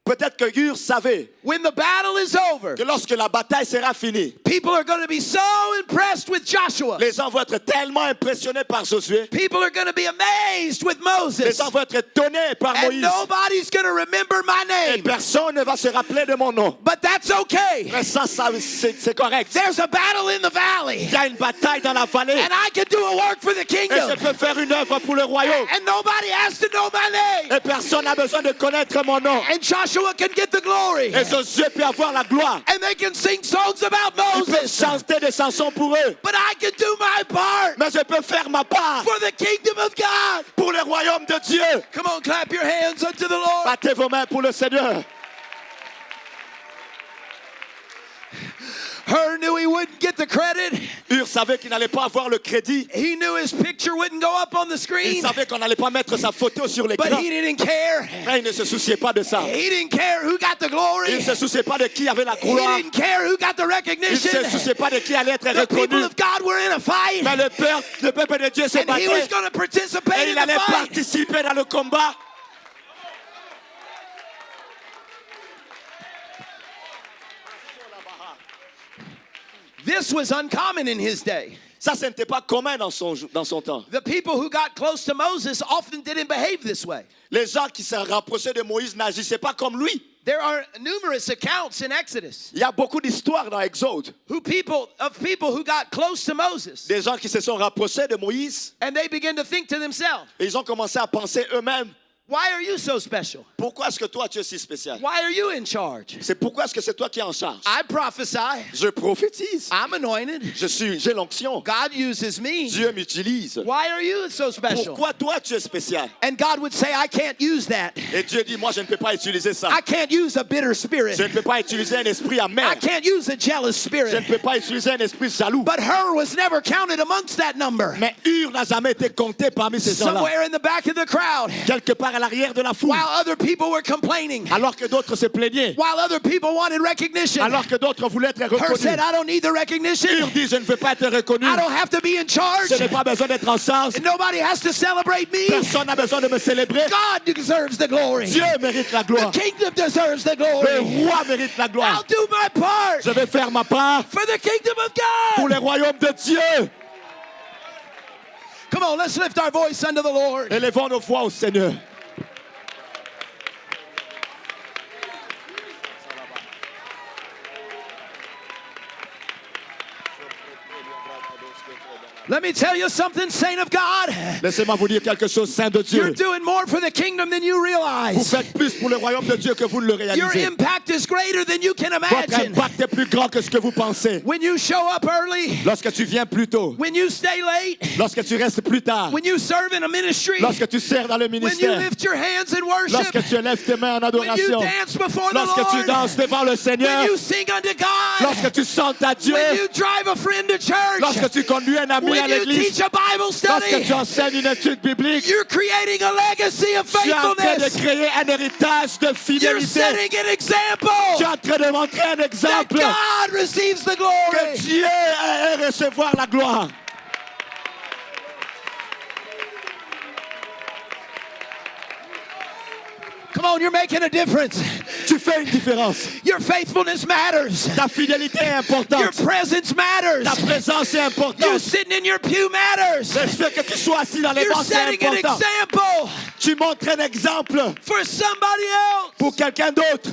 Peut-être que Ur savait when the battle is over, que lorsque la bataille sera finie, people are going to be so impressed with Joshua. les gens vont être tellement impressionnés par Josué. People are going to be amazed with Les Moses. gens vont être étonnés par And Moïse. nobody's going to remember my Et name. personne ne va se rappeler de mon nom. But that's okay. Mais ça c'est correct. There's a battle in the valley. Il y a une bataille dans la vallée. And I can do a work for the Et je kingdom. peux faire une œuvre pour le royaume. And nobody has to know my name. Et personne n'a besoin de connaître mon nom. And Joshua can get the glory. Et Josué peut avoir la gloire. And they can sing songs about Ils peuvent Moses. chanter des chansons pour eux. But I can do my part Mais je peux faire ma part for the kingdom of God. pour le royaume de Dieu. Come on, clap your hands unto the Lord. Battez vos mains pour le Seigneur. Hur knew he wouldn't get the credit. Ur savait qu'il n'allait pas avoir le crédit. He knew his picture wouldn't go up on the Il screen. savait qu'on n'allait pas mettre sa photo sur But l'écran. he didn't care. Mais il ne se souciait pas de ça. He didn't care who got the Il glory. ne se souciait pas de qui avait la He gloire. didn't care who got the Il ne recognition. se souciait pas de qui allait être The people reconnu. of God were in a fight. Mais le peuple de Dieu se And he was battait. going to participate Et in il the allait fight. participer dans le combat. This was uncommon in his day. Ça, ce n'était pas commun dans son temps. The people who got close to Moses often didn't behave this way. Les gens qui se rapprochaient de Moïse n'agissaient pas comme lui. There are numerous accounts in Exodus Il y a beaucoup d'histoires dans Exode. people who got close to Moses Des gens qui se sont rapprochés de Moïse and they began to think to themselves, et ils ont commencé à penser eux-mêmes, why are you so special? pourquoi est-ce que toi tu es si spécial? Why are you in charge? C'est pourquoi est-ce que c'est toi qui es en charge? I prophesy. Je prophétise. I'm anointed. J'ai l'onction. God uses me. Dieu m'utilise. Why are you so special? Pourquoi toi tu es spécial? And God would say, I can't use that. Et Dieu dit, moi je ne peux pas utiliser ça. I can't use a bitter spirit. Je ne peux pas utiliser un esprit I amer. can't use a jealous Je spirit. ne peux pas utiliser un esprit jaloux. But Hur was never counted amongst that number. Mais Ur n'a jamais été compté parmi ces gens-là. Somewhere in the back of the crowd, Quelque part à l'arrière de la foule. while other people were complaining, Alors que d'autres se plaignaient. while other people wanted recognition, Alors que d'autres voulaient être Hur reconnus. said, I don't need the recognition. Ur dit, je ne veux pas être reconnu. I don't have to be in charge. Je n'ai pas besoin d'être en charge. Nobody has to celebrate me. Personne n'a besoin de me célébrer. God deserves the glory. Dieu mérite la The gloire. kingdom deserves the Le glory. roi mérite la I'll gloire. do my part Je vais faire ma part for the kingdom of pour God. le royaume de Dieu. Come on, let's lift our voice unto the Lord. Élevons nos voix au Seigneur. Let me tell you something, saint of God. Laissez-moi vous dire quelque chose, saint de You're Dieu. doing more for the kingdom than you Vous realize. faites plus pour le royaume de Dieu que vous ne le Your réalisez. impact is greater than you can Votre imagine. impact est plus grand que ce que vous pensez. When you show up early, Lorsque tu viens plus tôt, when you stay late, lorsque tu restes plus tard, when you serve in a ministry, lorsque tu sers dans le when you ministère, lift your hands in worship, lorsque tu lèves tes mains en when you adoration, dance before the lorsque tu Lord, danses devant le when Seigneur, you sing unto God, lorsque tu chantes à Dieu, when you drive a friend to church, lorsque tu conduis un ami à when you l'église, teach a Bible lorsque study, tu enseignes une étude biblique, you're creating a legacy of tu es en train de faithfulness. créer un héritage de You're fidélité. setting an example Tu es en train de montrer un that exemple God receives the que glory. Dieu est recevoir la gloire. Come on, you're making a difference. Tu fais une différence. Your faithfulness matters. Ta fidélité est Your importante. presence matters. Ta présence est You importante. sitting in your pew matters. Le fait que tu sois assis dans les You're bancs, c'est setting an important. example Tu montres un exemple for somebody else. pour quelqu'un d'autre.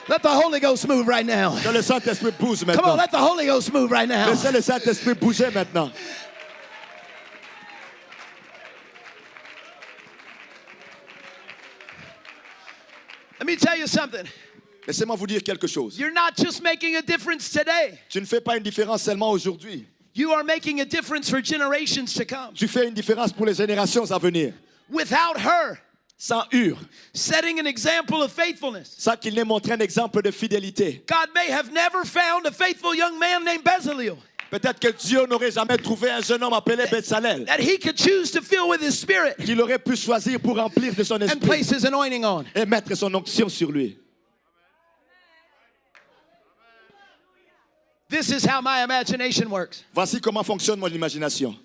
Let the Holy Ghost move right now. Que le Saint-Esprit bouge Come on, maintenant. let the Holy Ghost move right now. Laissez le Saint-Esprit bouger maintenant. Let me tell you something. Laissez-moi vous dire quelque chose. You're not just making a difference today. Tu ne fais pas une différence seulement aujourd'hui. You are making a difference for generations to come. Tu fais une différence pour les générations à venir. Without her Sans Ur, setting an example of faithfulness, sans qu'il n'ait montré un exemple de fidélité. God may have never found a faithful young man named Bezalel Peut-être que Dieu n'aurait jamais trouvé un jeune homme appelé Bezalel that he could choose to fill with his spirit qu'il aurait pu choisir pour remplir de son and esprit place his anointing on. et mettre son onction sur lui. This is how my imagination works. Voici comment fonctionne mon imagination.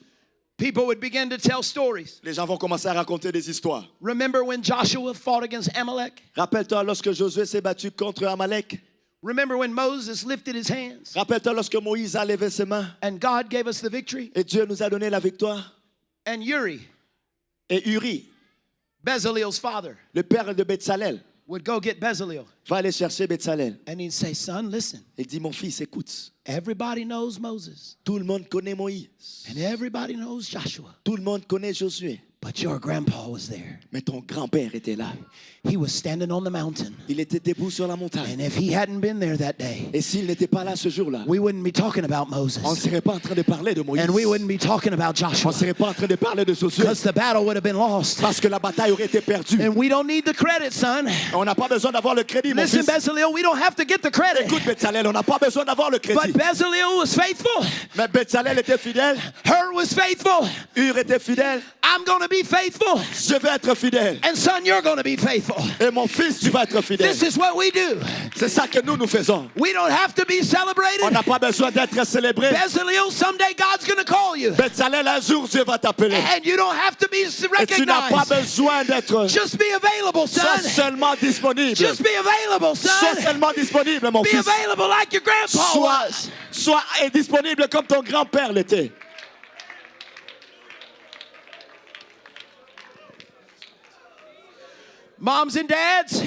People would begin to tell stories. Les gens vont commencer à raconter des histoires. Remember when Joshua fought against Amalek? Rappelle-toi lorsque Josué s'est battu contre Amalek. Remember when Moses lifted his hands Rappelle-toi lorsque Moïse a levé ses mains and God gave us the victory? et Dieu nous a donné la victoire. And Uri, Et Uri, Bezalel's father, le père de Betsalel, would go get Bezalel. va aller chercher Betsalel. And he'd say, son, listen, Il dit, mon fils, écoute, everybody knows Moses. tout le monde connaît Moïse. And everybody knows Joshua. Tout le monde connaît Josué. But your grandpa was there. Mais ton grand-père était là. He was standing on the mountain. Il était debout sur la montagne. And if he hadn't been there that day, Et s'il n'était pas là ce jour-là, we wouldn't be talking about Moses. on ne serait pas en train de parler de Moïse. And we wouldn't be talking about On Joshua. ne serait pas en train de parler de Josué. Because the battle would have been lost. Parce que la bataille aurait été perdue. And we don't need the credit, son. On n'a pas besoin d'avoir le crédit, mon Listen, fils. Bezalel, we don't have to get the credit. Écoute, Betsalel, on n'a pas besoin d'avoir le But crédit. Bezalel was faithful. Mais Betsalel était fidèle. Hur was faithful. Hur était fidèle. I'm going to be faithful. Je vais être fidèle. And son, you're going to be faithful. Et mon fils, tu vas être fidèle. This is what we do. C'est ça que nous faisons. We don't have to be On celebrated. n'a pas besoin d'être célébré. Bezalel, someday God's going to call you. Betsalel, un jour, Dieu va t'appeler. And you don't have to be Et tu n'as pas recognized. besoin d'être Just be available, sois son. seulement disponible. Just be available, Sois son. seulement disponible, mon Be fils. available like your grandpa was. Sois disponible comme ton grand-père l'était. Moms and dads,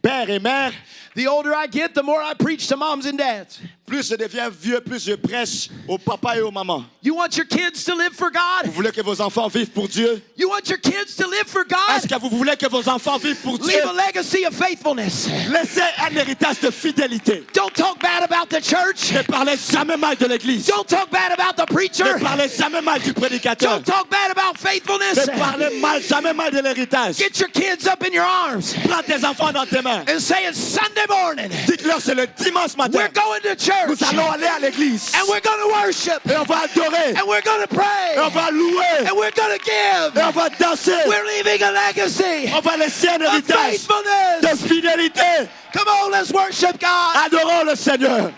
Père et mère, the older I get, the more I preach to moms and dads. plus je deviens vieux, plus je prêche aux papas et aux mamans. You want your kids to live for God? Vous voulez que vos enfants vivent pour Dieu? You want your kids to live for Est-ce God? que vous voulez que vos enfants vivent pour Dieu? Leave a legacy of faithfulness. Laissez un héritage de fidélité. Don't talk bad about the church. Ne parlez jamais mal de l'Église. Don't talk bad about the preacher. Ne parlez jamais mal du prédicateur. Don't talk bad about faithfulness. Ne parlez jamais mal de l'héritage. Get your kids up in your arms Prends tes enfants dans tes mains. and say it's Sunday morning. Dites-leur c'est le dimanche matin. We're going to church Nous allons aller à l'église. and we're going to worship Et on va adorer. and we're going to pray Et on va louer. and we're going to give. Et on va danser. We're leaving a legacy On va laisser un of héritage de faithfulness. fidélité. Come on, let's worship God. Adorons le Seigneur.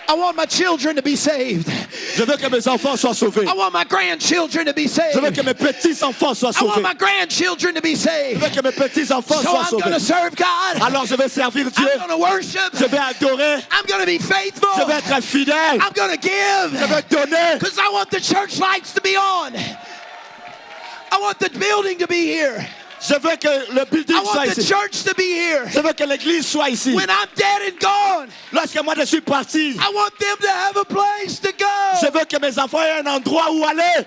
I want my children to be saved. Je veux que mes enfants soient sauvés. I want my grandchildren to be saved. Je veux que mes petits-enfants soient I want sauvés. my grandchildren to be Je saved. veux que mes petits-enfants So soient I'm going sauvés. to serve God. Alors je vais servir Dieu. I'm going to worship. Je vais adorer. I'm going to be faithful. Je vais être fidèle. I'm going to give. Je vais donner. Because I want the church lights to be on. I want the building to be here. Je veux que le building I soit want the ici. church to be here. Je veux que l'église soit ici. When I'm dead and gone, Lorsque moi je suis parti, I want them to have a place to go. je veux que mes enfants aient un endroit où aller.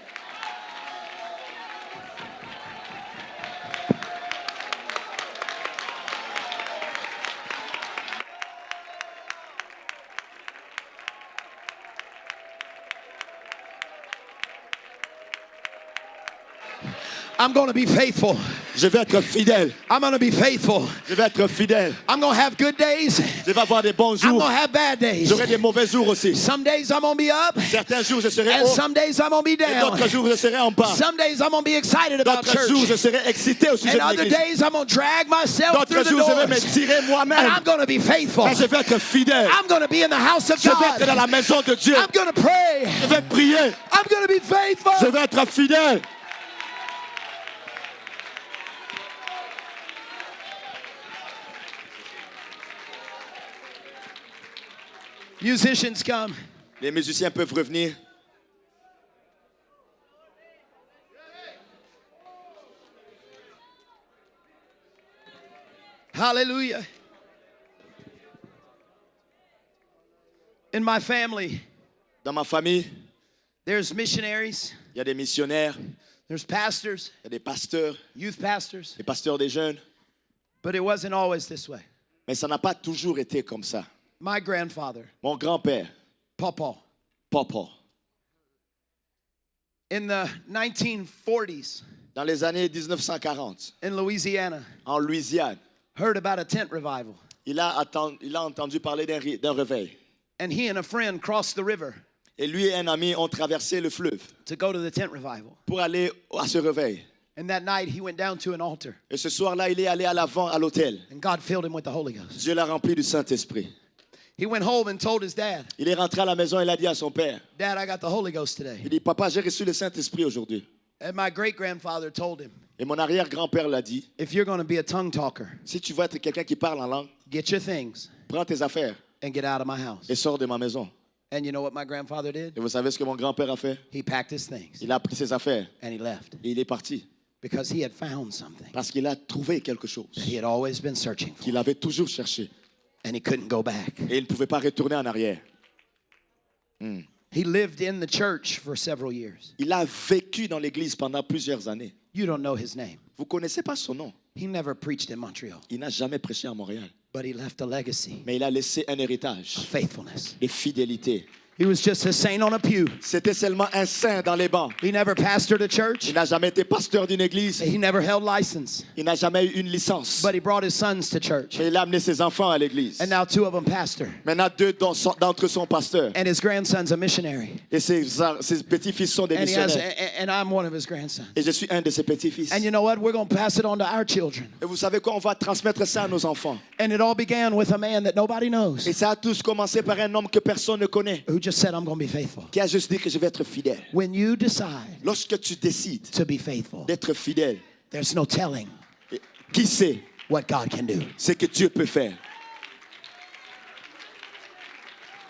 I'm going to be faithful. Je vais être fidèle. I'm going to be faithful. Je vais être fidèle. I'm going to have good days. Je vais avoir des bons I'm jours. going to have bad days. J'aurai des mauvais jours aussi. Some days I'm going to be up, Certains jours je serai and haut. some days I'm going to be Et down. d'autres jours je serai en bas. Some days I'm going to be excited about D'autres jours church. je serai excité au sujet And de other l'église. days I'm going to drag myself through D'autres the jours je vais me doors. tirer And moi-même. I'm going to be faithful. Mais je vais être fidèle. I'm going to be in the house of Je vais être dans God. la maison de Dieu. I'm going to pray. Je vais prier. I'm going to be faithful. Je vais être fidèle. Musicians come. Les musiciens peuvent revenir. Hallelujah. In my family, Dans ma famille, there's missionaries, il y a des missionnaires, there's pastors, il y a des pasteurs, youth pastors, des pasteurs des jeunes. but it wasn't always this way. Mais ça n'a pas toujours été comme ça. My grandfather, Mon grand-père, Papa, Papa, in the 1940s dans les années 1940, in Louisiana, en Louisiane, heard about a tent revival. il a entendu parler d'un réveil. And he and a friend crossed the river Et lui et un ami ont traversé le fleuve to go to the tent revival. pour aller à ce réveil. And that night he went down to an altar Et ce soir-là, il est allé à l'avant à l'hôtel. and God filled him with the Holy Ghost. Dieu l'a rempli du Saint-Esprit. He went home and told his dad, Il est rentré à la maison et il a dit à son père, Dad, I got the Holy Ghost today. il dit, papa, j'ai reçu le Saint-Esprit aujourd'hui. And my great-grandfather told him, Et mon arrière-grand-père l'a dit, if you're going to be a tongue talker, si tu veux être quelqu'un qui parle en langue, get your things prends tes affaires and get out of my house. et sors de ma maison. And you know what my grandfather did? Et vous savez ce que mon grand-père a fait? He packed his things Il a pris ses affaires and he left et il est parti. because he had found something Parce qu'il a trouvé quelque chose that he had always been searching for, qu'il avait toujours cherché. and he couldn't go back. Et il ne pouvait pas retourner en arrière. He lived in the church for several years. Il a vécu dans l'église pendant plusieurs années. You don't know his name. Vous ne connaissez pas son nom. He never preached in Montreal, Il n'a jamais prêché à Montréal. but he left a legacy Mais il a laissé un of héritage faithfulness. de fidélité. He was just a saint on a pew. C'était seulement un saint dans les bancs. He never pastored a church. Il n'a jamais été pasteur d'une église. He never held license, Il n'a jamais eu une licence. but he brought his sons to church. Mais il a amené ses enfants à l'église. And now two of them pastor. Maintenant, deux d'entre eux sont pasteurs. And his grandson's a missionary. Et ses petits-fils sont des And he has, missionnaires. and I'm one of his grandsons. Et je suis un de ses petits-fils. And you know what? We're going to pass it on to our children. Et vous savez quoi? On va transmettre ça à nos enfants. And it all began with a man that nobody knows Et ça a tous commencé par un homme que personne ne connaît. who just said, I'm going to be faithful. Qui a juste dit que je vais être fidèle. When you decide Lorsque tu décides to be faithful, d'être fidèle, there's no telling qui sait what God can do. ce que Dieu peut faire?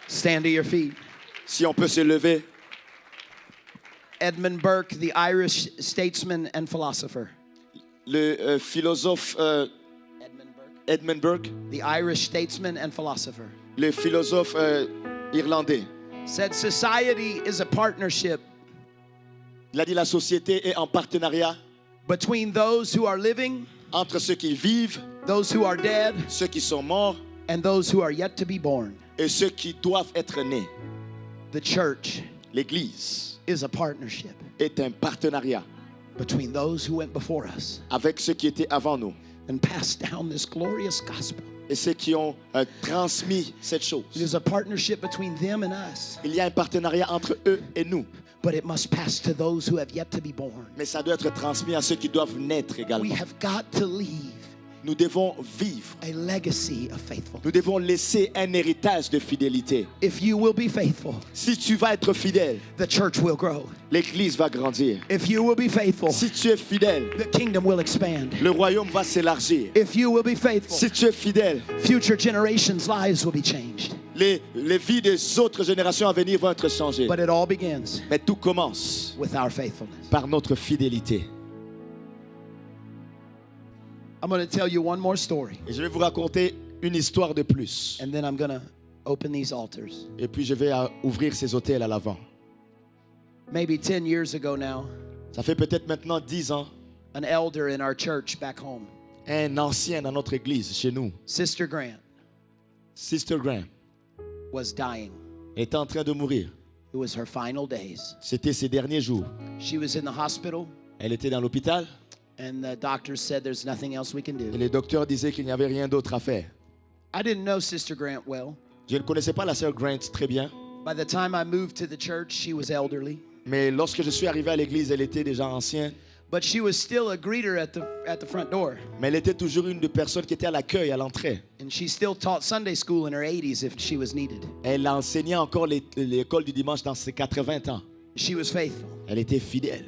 Stand to your feet. Si on peut se lever. Edmund Burke, the Irish statesman and philosopher. Le philosophe Edmund Burke. Edmund Burke, The Irish statesman and philosopher, le philosophe irlandais, said society is a partnership il a dit la société est en partenariat between those who are living, entre ceux qui vivent, those who are dead, ceux qui sont morts and those who are yet to be born. et ceux qui doivent être nés. The church L'Église is a partnership est un partenariat between those who went before us avec ceux qui étaient avant nous and passed down this glorious gospel. et ceux qui ont transmis cette chose. It is a partnership between them and us, Il y a un partenariat entre eux et nous, but it must pass to those who have yet to be born. mais ça doit être transmis à ceux qui doivent naître We également. have got to leave Nous devons vivre, a legacy of faithfulness. nous devons laisser un héritage de fidélité. If you will be faithful, Si tu vas être fidèle, the church will grow. l'Église va grandir. If you will be faithful, Si tu es fidèle, the kingdom will expand. le royaume va s'élargir. If you will be faithful, Si tu es fidèle, future generations' lives will be changed. les vies des autres générations à venir vont être changées. But it all begins Mais tout commence with our faithfulness. par notre fidélité. I'm going to tell you one more story, Et je vais vous raconter une histoire de plus. and then I'm going to open these altars. Et puis je vais ouvrir ces hôtels à l'avant. Maybe 10 years ago now, Ça fait peut-être maintenant 10 ans, an elder in our church back home, un ancien dans notre église, chez nous, Sister Grant, Sister Graham, was dying. était en train de mourir. It was her final days. C'était ses derniers jours. She was in the hospital, Elle était dans l'hôpital and the doctors said there's nothing else we can et do. les docteurs disaient qu'il n'y avait rien d'autre à faire. I didn't know Sister Grant well. Je ne connaissais pas la sœur Grant très bien, By the time I moved to the church, she was elderly, mais lorsque je suis arrivé à l'église, elle était déjà ancienne. but she was still a greeter at the front door. Mais elle était toujours une des personnes qui était à l'accueil, à l'entrée. And she still taught Sunday school in her 80s if she was needed. Elle enseignait encore l'école du dimanche dans ses 80 ans. She was faithful. Elle était fidèle.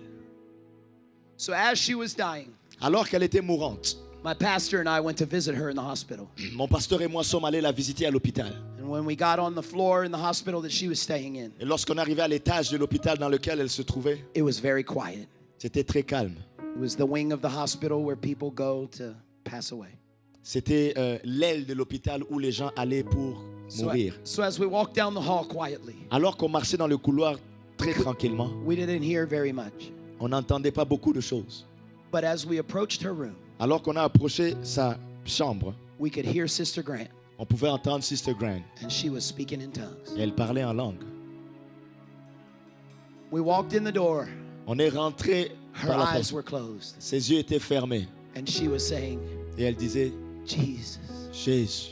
So as she was dying, Alors qu'elle était mourante, my pastor and I went to visit her in the hospital. mon pasteur et moi sommes allés la visiter à l'hôpital. And when we got on the floor in the hospital that she was staying in, Et lorsqu'on arrivait à l'étage de l'hôpital dans lequel elle se trouvait, it was very quiet. c'était très calme. It was the wing of the hospital where people go to pass away. C'était l'aile de l'hôpital où les gens allaient pour mourir. So as we walked down the hall quietly, Alors qu'on marchait dans le couloir très tranquillement, we didn't hear very much. on n'entendait pas beaucoup de choses. But as we approached her room, Alors qu'on a approché sa chambre, we could hear Sister Grant, on pouvait entendre Sister Grant. and she was speaking in tongues. Et elle parlait en langue. We walked in the door. On est rentré Her par la eyes porte. were closed, Ses yeux étaient fermés. and she was saying, Et elle disait, Jesus, Jésus.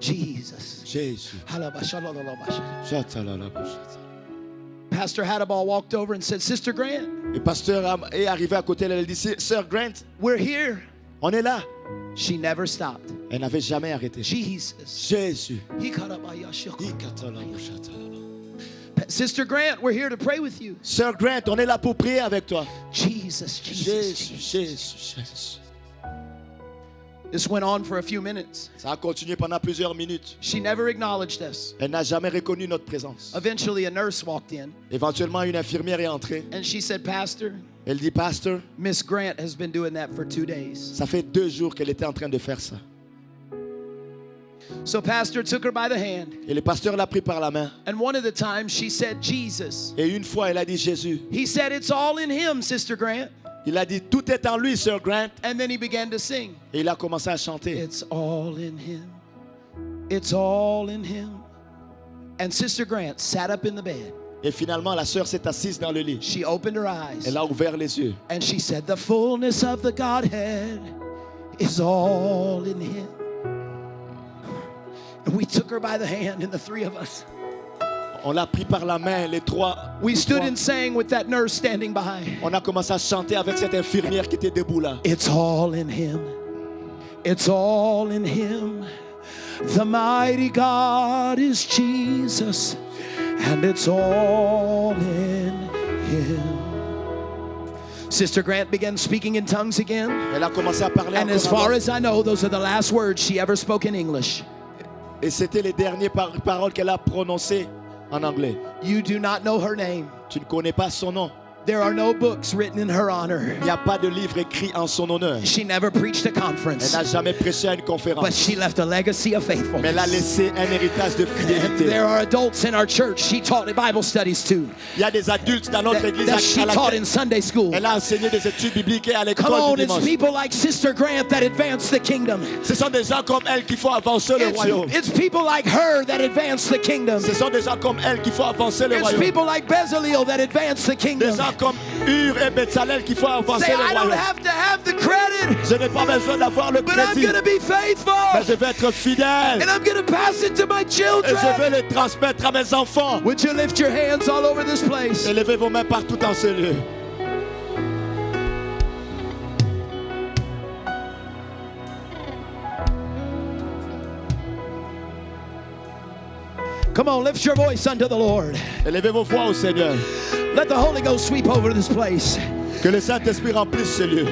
Jesus. Jésus. Pastor Hadabal walked over and said, Sister Grant, Et pasteur est arrivé à côté d'elle. Elle dit, Sœur Grant, we're here. on est là. She never stopped. Elle n'avait jamais arrêté. Jesus. Jésus. Sister Grant, we're here to pray with you. Sœur Grant, on est là pour prier avec toi. Jesus, Jesus, Jésus, Jesus. Jésus, Jésus. This went on for a few minutes. Ça a continué pendant plusieurs minutes. She never acknowledged us. Elle n'a jamais reconnu notre présence. Eventually, a nurse walked in Éventuellement, une infirmière est entrée. and she said, Pastor, Elle dit, Pasteur, Miss Grant has been doing that for 2 days. ça fait 2 jours qu'elle était en train de faire ça. So Pastor took her by the hand, Et le pasteur l'a pris par la main. and one of the times she said, Jesus. Et une fois, elle a dit Jésus. He said, it's all in him, Sister Grant. Il a dit, tout est en lui, Sœur Grant. And then he began to sing. Et il a commencé à chanter. It's all in him. It's all in him. And Sister Grant sat up in the bed. Et finalement, la sœur s'est assise dans le lit. She opened her eyes. Elle a ouvert les yeux. And she said, the fullness of the Godhead is all in him. And we took her by the hand, and the 3 of us. On l'a pris par la main, les 3. We stood and sang with that nurse standing by. On a commencé à chanter avec cette infirmière qui était debout là. It's all in him. It's all in him. The mighty God is Jesus, and it's all in him. Sister Grant began speaking in tongues again. Elle a commencé à parler And encore as far avant. as I know, those are the last words she ever spoke in English. Et c'était les dernières paroles qu'elle a prononcées en anglais. You do not know her name. Tu ne connais pas son nom. There are no books written in her honor. Il n'y a pas de livre écrit en son honneur. She never preached a Elle conference, n'a jamais prêché à une but conférence. she left a legacy of Mais elle a faithfulness. laissé un héritage de And fidélité. there are adults in our church she taught Bible studies to, Il y a des adultes dans notre église that à she taught laquelle in Sunday school. elle a enseigné des études bibliques et à Come l'école on, du it's dimanche. people like Sister Grant that advance the kingdom. Ce sont des gens comme elle qui font avancer le royaume. It's people like her that advance the kingdom. Ce sont des gens comme elle qui font avancer le It's royaume. people like Bezalel that advance the Des kingdom. gens comme Hur et Bezalel qui font avancer Say, le I don't royaume. have to have the credit, Je n'ai pas besoin d'avoir le but I'm crédit, going to be faithful. mais je vais être fidèle And I'm going to pass it to my et je vais children. le transmettre à mes enfants. Would you lift your hands all over this place? Élevez vos mains partout dans ce lieu. Come on, lift your voice unto the Lord. Élevez vos voix au Seigneur. Let the Holy Ghost sweep over this place. Que le Saint-Esprit remplisse ce lieu.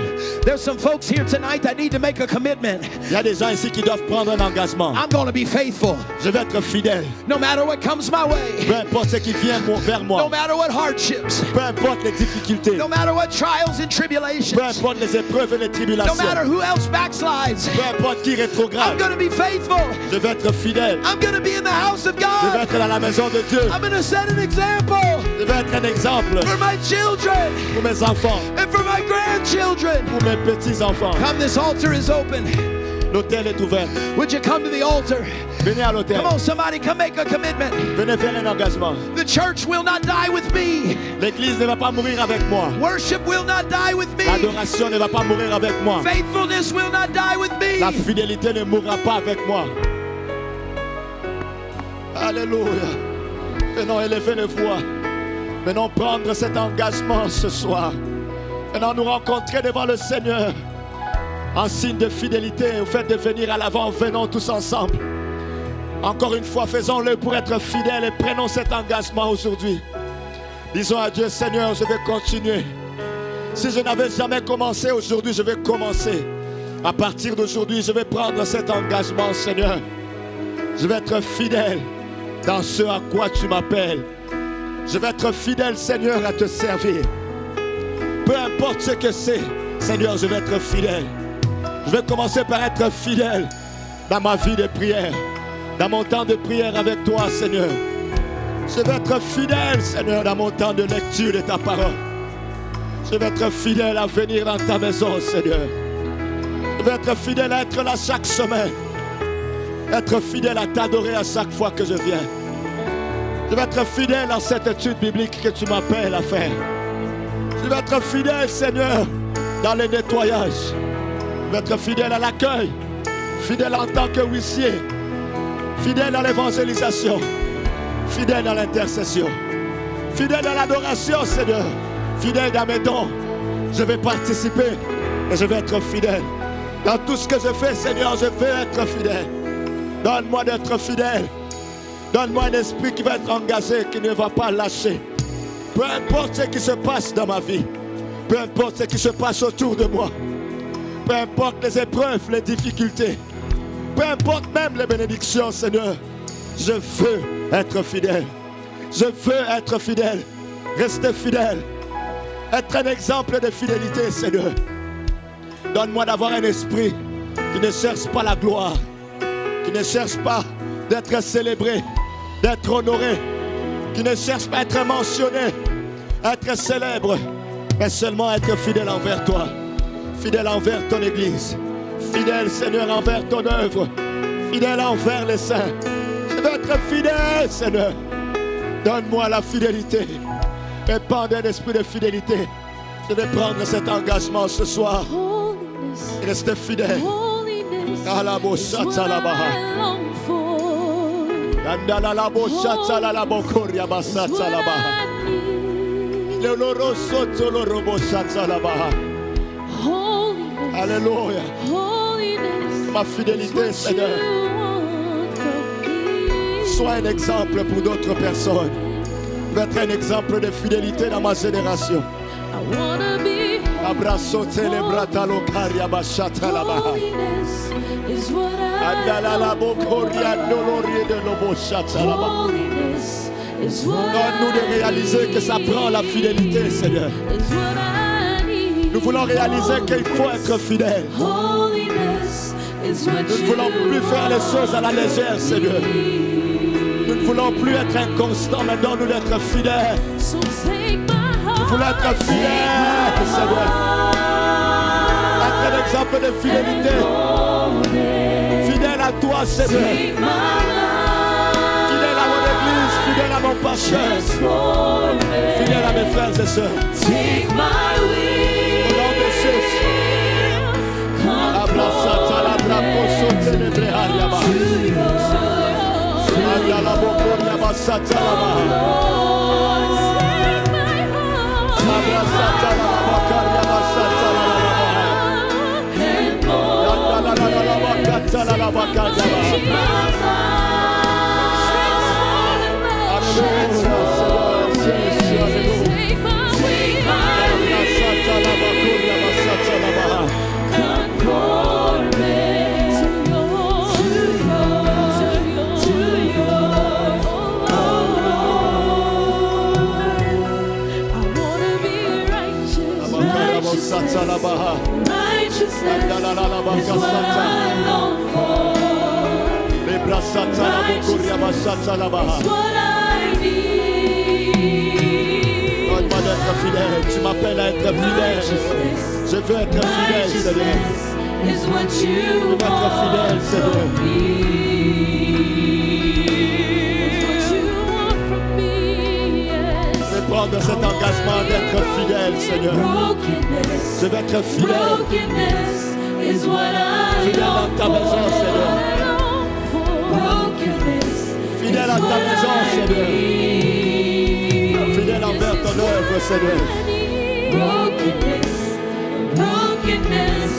There's some folks here tonight that need to make a commitment. Il y a des gens ici qui doivent prendre un engagement. I'm going to be faithful Je vais être fidèle. no matter what comes my way, Peu importe ce qui vient vers no moi. matter what hardships, Peu importe les difficultés. no matter what trials and Peu tribulations, importe les épreuves et les no tribulations. matter who else backslides. Peu importe qui I'm rétrograde. going to be faithful. Je vais être fidèle. I'm going to be in the house of Je vais God. être dans la maison de Dieu. I'm going to set an example Je vais être un exemple for my children pour mes enfants, and for my grandchildren. pour mes petits-enfants. Come, this altar is open. L'autel est ouvert. Would you come to the altar? Venez à l'autel. Come on, somebody, come make a commitment. Venez faire un engagement. The church will not die with me. L'église ne va pas mourir avec moi. Worship will not die with me. L'adoration ne va pas mourir avec moi. Faithfulness will not die with me. La fidélité ne mourra pas avec moi. Alléluia. Venons élever les voix. Venons prendre cet engagement ce soir. Venons nous rencontrer devant le Seigneur. En signe de fidélité, au fait de venir à l'avant, venons tous ensemble. Encore une fois, faisons-le pour être fidèles et prenons cet engagement aujourd'hui. Disons à Dieu, Seigneur, je vais continuer. Si je n'avais jamais commencé aujourd'hui, je vais commencer. À partir d'aujourd'hui, je vais prendre cet engagement, Seigneur. Je vais être fidèle dans ce à quoi tu m'appelles. Je vais être fidèle, Seigneur, à te servir. Peu importe ce que c'est, Seigneur, je vais être fidèle. Je vais commencer par être fidèle dans ma vie de prière, dans mon temps de prière avec toi, Seigneur. Je vais être fidèle, Seigneur, dans mon temps de lecture de ta parole. Je vais être fidèle à venir dans ta maison, Seigneur. Je vais être fidèle à être là chaque semaine. Être fidèle à t'adorer à chaque fois que je viens. Je vais être fidèle à cette étude biblique que tu m'appelles à faire. Je vais être fidèle, Seigneur, dans le nettoyage. Je vais être fidèle à l'accueil. Fidèle en tant que huissier. Fidèle dans l'évangélisation. Fidèle dans l'intercession. Fidèle dans l'adoration, Seigneur. Fidèle dans mes dons. Je vais participer et je vais être fidèle Dans tout ce que je fais, Seigneur, je veux être fidèle. Donne-moi d'être fidèle. Donne-moi un esprit qui va être engagé, qui ne va pas lâcher. Peu importe ce qui se passe dans ma vie. Peu importe ce qui se passe autour de moi. Peu importe les épreuves, les difficultés. Peu importe même les bénédictions, Seigneur. Je veux être fidèle. Je veux être fidèle. Rester fidèle. Être un exemple de fidélité, Seigneur. Donne-moi d'avoir un esprit qui ne cherche pas la gloire. Qui ne cherche pas d'être célébré, d'être honoré. Qui ne cherche pas à être mentionné, à être célèbre. Mais seulement être fidèle envers toi. Fidèle envers ton Église. Fidèle, Seigneur, envers ton œuvre. Fidèle envers les saints. Je veux être fidèle, Seigneur. Donne-moi la fidélité. Répandez un esprit de fidélité. Je vais prendre cet engagement ce soir. Et rester fidèle. À la bochata la baha. Andala la bochata la bokoria basata la baha. Le loro sotto loro bochata la baha. Alléluia. Ma fidélité, Seigneur. Sois un exemple pour d'autres personnes. Je veux être un exemple de fidélité dans ma génération. Abrazote le bratalo caria bachata la baha. Andala la bokoria nolorie de lobochata la baha. Donne-nous de réaliser que ça prend la fidélité, Seigneur. Nous voulons réaliser qu'il faut être fidèle. Nous ne voulons plus faire les choses à la légère, Seigneur. Nous ne voulons plus être inconstants, mais donne-nous d'être fidèles. Nous voulons être fidèles, Seigneur. Être un exemple de fidélité. Fidèle à toi, Seigneur. Fidèle à mon église, fidèle à mon pasteur. Fidèle à mes frères et sœurs. Au nom de Jésus. Abrasata la bracoso tenebrehari yaba. Anda la bokoria basata la baha. Abrasata la bakaria basata la baha. Anda la bakata la bakaria baha. Alléluia, Seigneur, Alléluia. Abrasata la bakoria basata la baha. Righteousness is what I long for. Righteousness is what I need. Donne-moi d'être fidèle. Tu m'appelles à être fidèle. Je veux être fidèle, Seigneur. Je veux être fidèle, Seigneur. Prendre cet engagement d'être fidèle, Seigneur. Je vais être fidèle. Fidèle à ta maison, Seigneur. Fidèle à ta maison, Seigneur. Fidèle envers ton œuvre, Seigneur.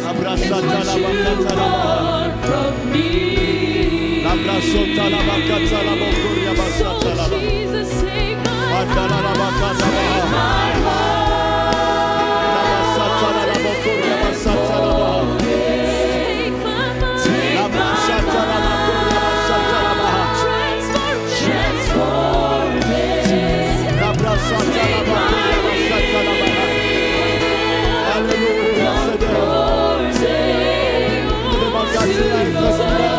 Abrasata la bakata la baha. Abrasota la bakata la bokoria basata la baha. Andala la bakata la baha. La basata la bokoria basata la baha. La basata la bokoria basata la baha. La basata la bokoria basata la baha. Alléluia, Seigneur. Je vais m'engager à être fidèle.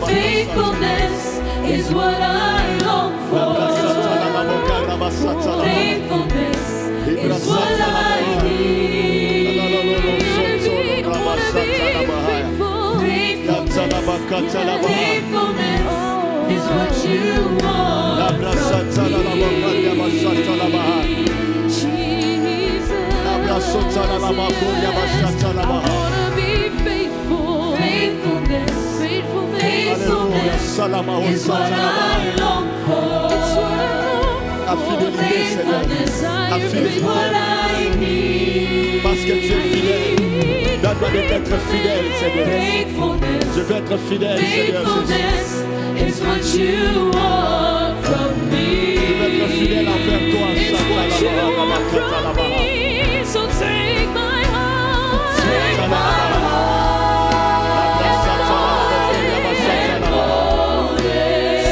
Faithfulness is what I long for. is what you want from me. Jesus, I wanna be faithful. Faithfulness is what I long for. It's what I long La for. fidélité, Seigneur. La fidélité. Parce que tu es fidèle. Donne-moi d'être fidèle, Seigneur. Je veux être fidèle, Seigneur Jésus. Is what you want from me. Je veux être fidèle envers toi, It's what you want from me. So take my heart. Take my heart.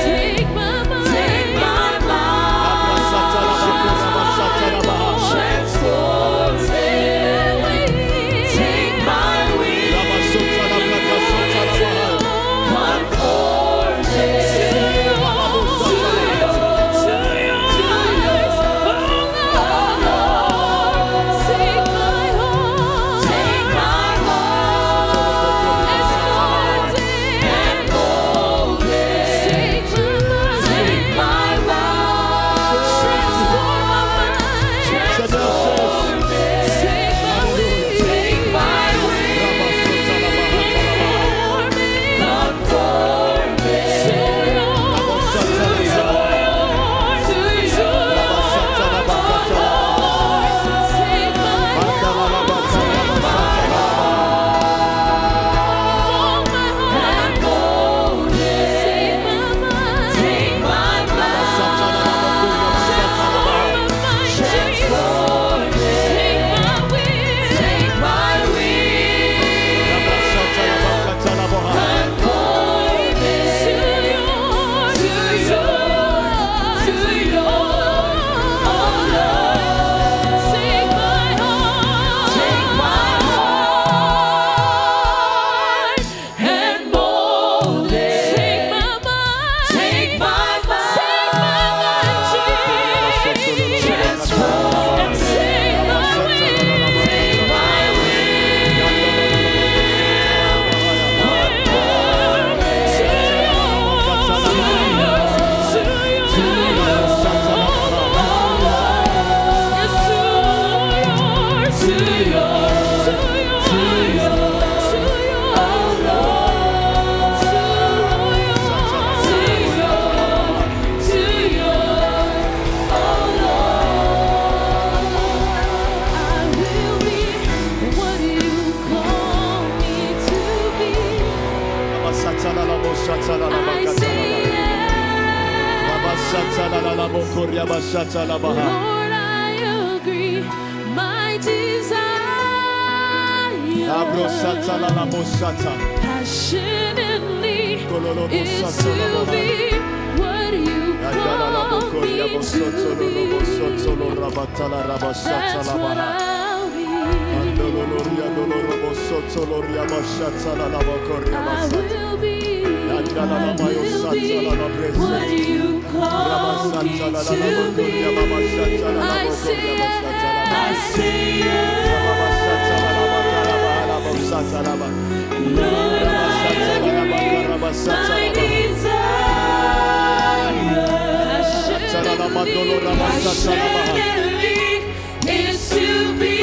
Take my mind. Take my mind. Transform me. Take my will. Conform me to yours. Take my heart. Take my heart. And mold it. Take my mind. Transform my mind. Transform me. Take my will. Take my will. Conform me to yours. Lord, I agree. My desire passionately is to be what you call me to be. That's what I'll be. I will be what you call me to be. I say yes. Lord, I agree. My desire passionately is to be